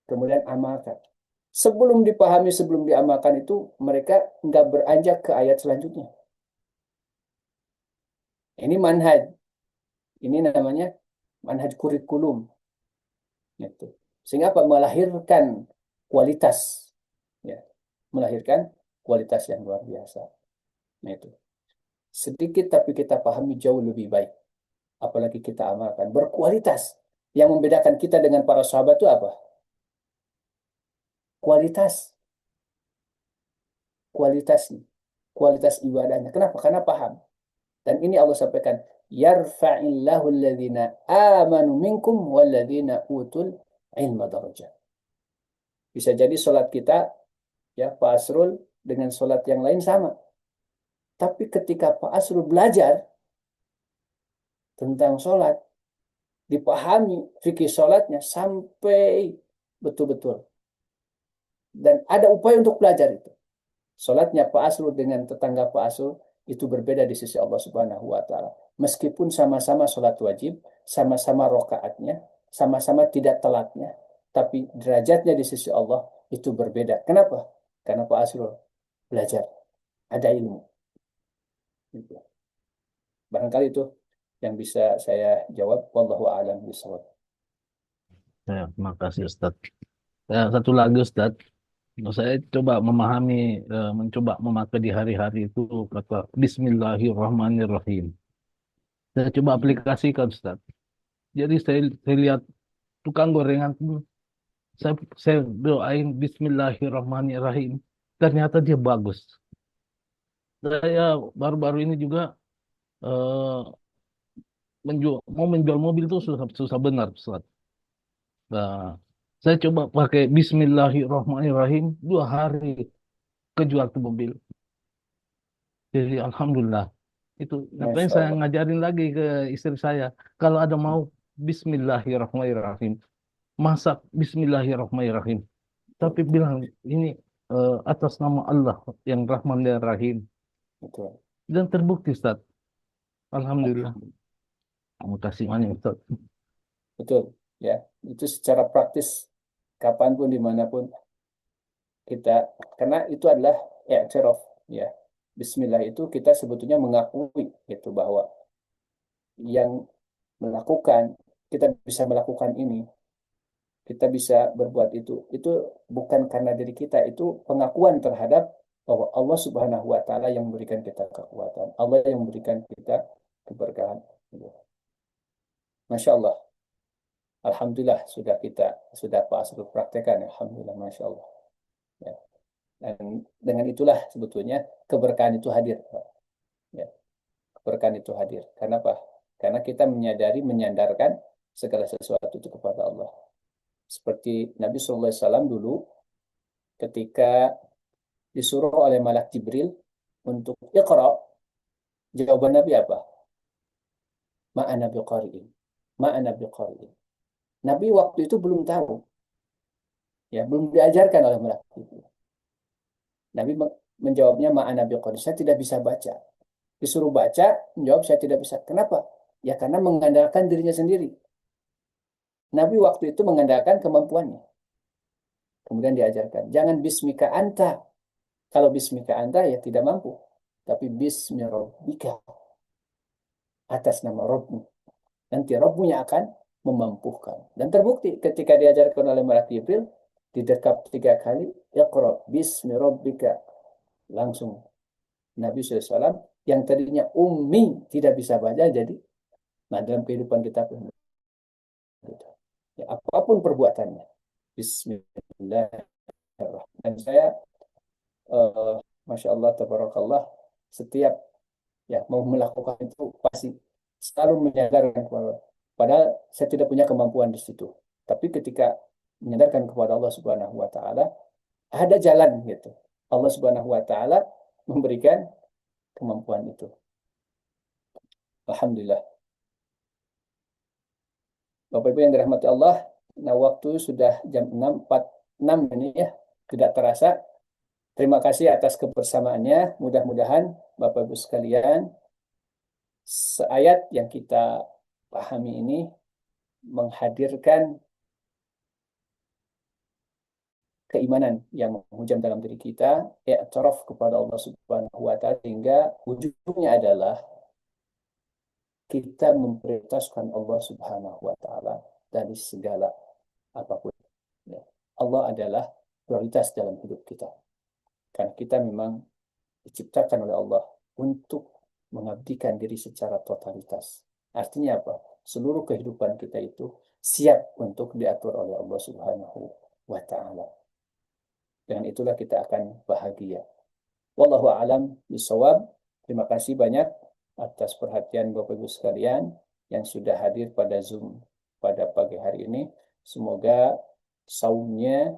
kemudian amalkan. Sebelum dipahami, sebelum diamalkan itu, mereka nggak beranjak ke ayat selanjutnya. Ini manhaj. Ini namanya manhaj kurikulum. Gitu. Sehingga apa? Melahirkan kualitas. Ya. Melahirkan kualitas yang luar biasa. Nah itu. Sedikit tapi kita pahami jauh lebih baik. Apalagi kita amalkan. Berkualitas. Yang membedakan kita dengan para sahabat itu apa? Kualitas. Kualitasnya. Kualitas ibadahnya. Kenapa? Karena paham. Dan ini Allah sampaikan. Yarfa'illahu alladhina amanu minkum walladhina utul ilma darajat. Bisa jadi sholat kita, ya Pak Asrul, dengan sholat yang lain sama. Tapi ketika Pak Asrul belajar tentang sholat, dipahami fikih sholatnya sampai betul-betul. Dan ada upaya untuk belajar itu. Sholatnya Pak Asrul dengan tetangga Pak Asrul itu berbeda di sisi Allah Subhanahu wa Ta'ala. Meskipun sama-sama sholat wajib, sama-sama rokaatnya, sama-sama tidak telatnya, tapi derajatnya di sisi Allah itu berbeda. Kenapa? Karena Pak Asrul belajar, ada ilmu. Gitu. Barangkali itu yang bisa saya jawab. Wallahu a'lam bishawab. Ya, terima kasih Ustaz. Ya, satu lagi Ustaz. Saya coba memahami, mencoba memakai di hari-hari itu kata Bismillahirrahmanirrahim. Saya coba aplikasikan Ustaz. Jadi saya lihat tukang gorengan pun, saya doain Bismillahirrahmanirrahim. Ternyata dia bagus. Saya baru-baru ini juga eh, mau menjual mobil itu susah, susah benar Ustaz. Nah, saya coba pakai Bismillahirrahmanirrahim 2 hari kejual tuh mobil. Jadi alhamdulillah itu ngapain Masya saya Allah. ngajarin lagi ke istri saya kalau ada mau Bismillahirrahmanirrahim. Masak Bismillahirrahmanirrahim. Tapi Betul, bilang ini atas nama Allah yang Rahman dan Rahim. betul. Dan terbukti Ustaz. Alhamdulillah. Alhamdulillah. Terima kasih banyak Ustaz. Betul, ya. Itu secara praktis kapanpun dimanapun kita, karena itu adalah i'tiraf, ya. Bismillah itu kita sebetulnya mengakui itu bahwa yang melakukan, kita bisa melakukan ini, kita bisa berbuat itu bukan karena diri kita, itu pengakuan terhadap bahwa Allah Subhanahu wa taala yang memberikan kita kekuatan, Allah yang memberikan kita keberkahan. Masya Allah, Alhamdulillah sudah Pak Asrul praktekkan, Alhamdulillah, Masya Allah. Ya. Dan dengan itulah sebetulnya keberkahan itu hadir, Pak. Ya. Keberkahan itu hadir. Karena apa? Karena kita menyandarkan segala sesuatu itu kepada Allah. Seperti Nabi SAW dulu ketika disuruh oleh Malak Jibril untuk Iqra, jawaban Nabi apa? Ma'ana biqari'in. Ma'ana biqari'in. Nabi waktu itu belum tahu, ya, belum diajarkan oleh Malak Jibril. Nabi menjawabnya ma'ana biqari'in. Saya tidak bisa baca. Disuruh baca, menjawab saya tidak bisa. Kenapa? Ya karena mengandalkan dirinya sendiri. Nabi waktu itu mengandalkan kemampuannya. Kemudian diajarkan, jangan bismika anta. Kalau bismika anta ya tidak mampu. Tapi bismi rabbika, atas nama Rabbmu. Nanti Rabbmu akan memampukan. Dan terbukti ketika diajarkan oleh Malak Jibril, didekap 3 kali, Iqra bismi rabbika. Langsung Nabi SAW yang tadinya ummi, tidak bisa baca, jadi nah dalam kehidupan kita pun gitu. Ya, apapun perbuatannya, Bismillahirrahmanirrahim. Dan saya, Masya Allah, Tabarakallah, setiap ya mau melakukan itu pasti selalu menyadarkan kepada, padahal saya tidak punya kemampuan di situ. Tapi ketika menyadarkan kepada Allah Subhanahu Wa Taala, ada jalan gitu. Allah Subhanahu Wa Taala memberikan kemampuan itu. Alhamdulillah. Bapak Ibu yang dirahmati Allah, nah waktu sudah jam 6.46 ini ya, tidak terasa. Terima kasih atas kebersamaannya. Mudah-mudahan Bapak Ibu sekalian, seayat yang kita pahami ini menghadirkan keimanan yang menghujam dalam diri kita, i'tiraf kepada Allah Subhanahu wa taala, sehingga ujungnya adalah kita memprioritaskan Allah Subhanahu wa taala dari segala apapun. Ya. Allah adalah prioritas dalam hidup kita. Karena kita memang diciptakan oleh Allah untuk mengabdikan diri secara totalitas. Artinya apa? Seluruh kehidupan kita itu siap untuk diatur oleh Allah Subhanahu wa taala. Dengan itulah kita akan bahagia. Wallahu a'lam bishawab. Terima kasih banyak atas perhatian Bapak Ibu sekalian yang sudah hadir pada Zoom pada pagi hari ini. Semoga saumnya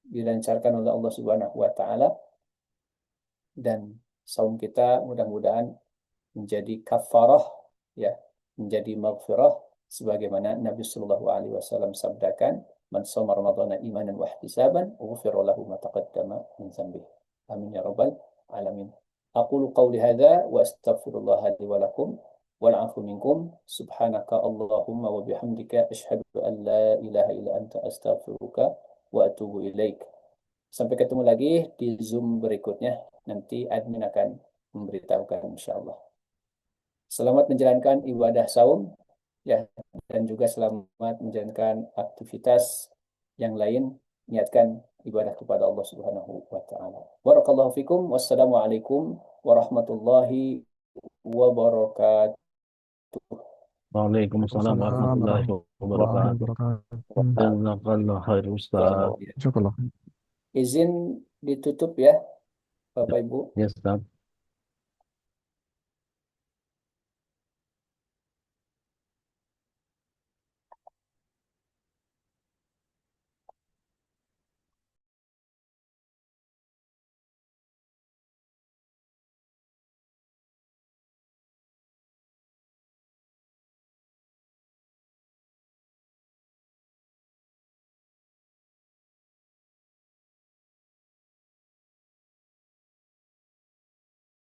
dilancarkan oleh Allah Subhanahu wa taala dan saum kita mudah-mudahan menjadi kafarah, ya, menjadi maghfirah sebagaimana Nabi Shallallahu alaihi wasallam sabdakan, man shoma ramadhana imanan wa ihtisaban ghufira lahu ma taqaddama min dzambihi. Amin ya rabbal alamin. Aqulu qawli hadza wa astaghfirullah li wa lakum wal 'afu minkum. Subhanaka Allahumma wa bihamdika asyhadu an la ilaha illa anta astaghfiruka wa atubu ilaik. Sampai ketemu lagi di Zoom berikutnya. Nanti admin akan memberitahukan insyaallah. Selamat menjalankan ibadah saum, ya, dan juga selamat menjalankan aktivitas yang lain. Niatkan ibadah kepada Allah Subhanahu wa taala. Barakallahu fikum. Wassalamualaikum warahmatullahi wabarakatuh. Waalaikumsalam Waalaikumsalam warahmatullahi warahmatullahi wabarakatuh. wabarakatuh. Jazakallah khair Ustaz. Syukurlah. Izin ditutup ya, Bapak Ibu. Ya Ustaz.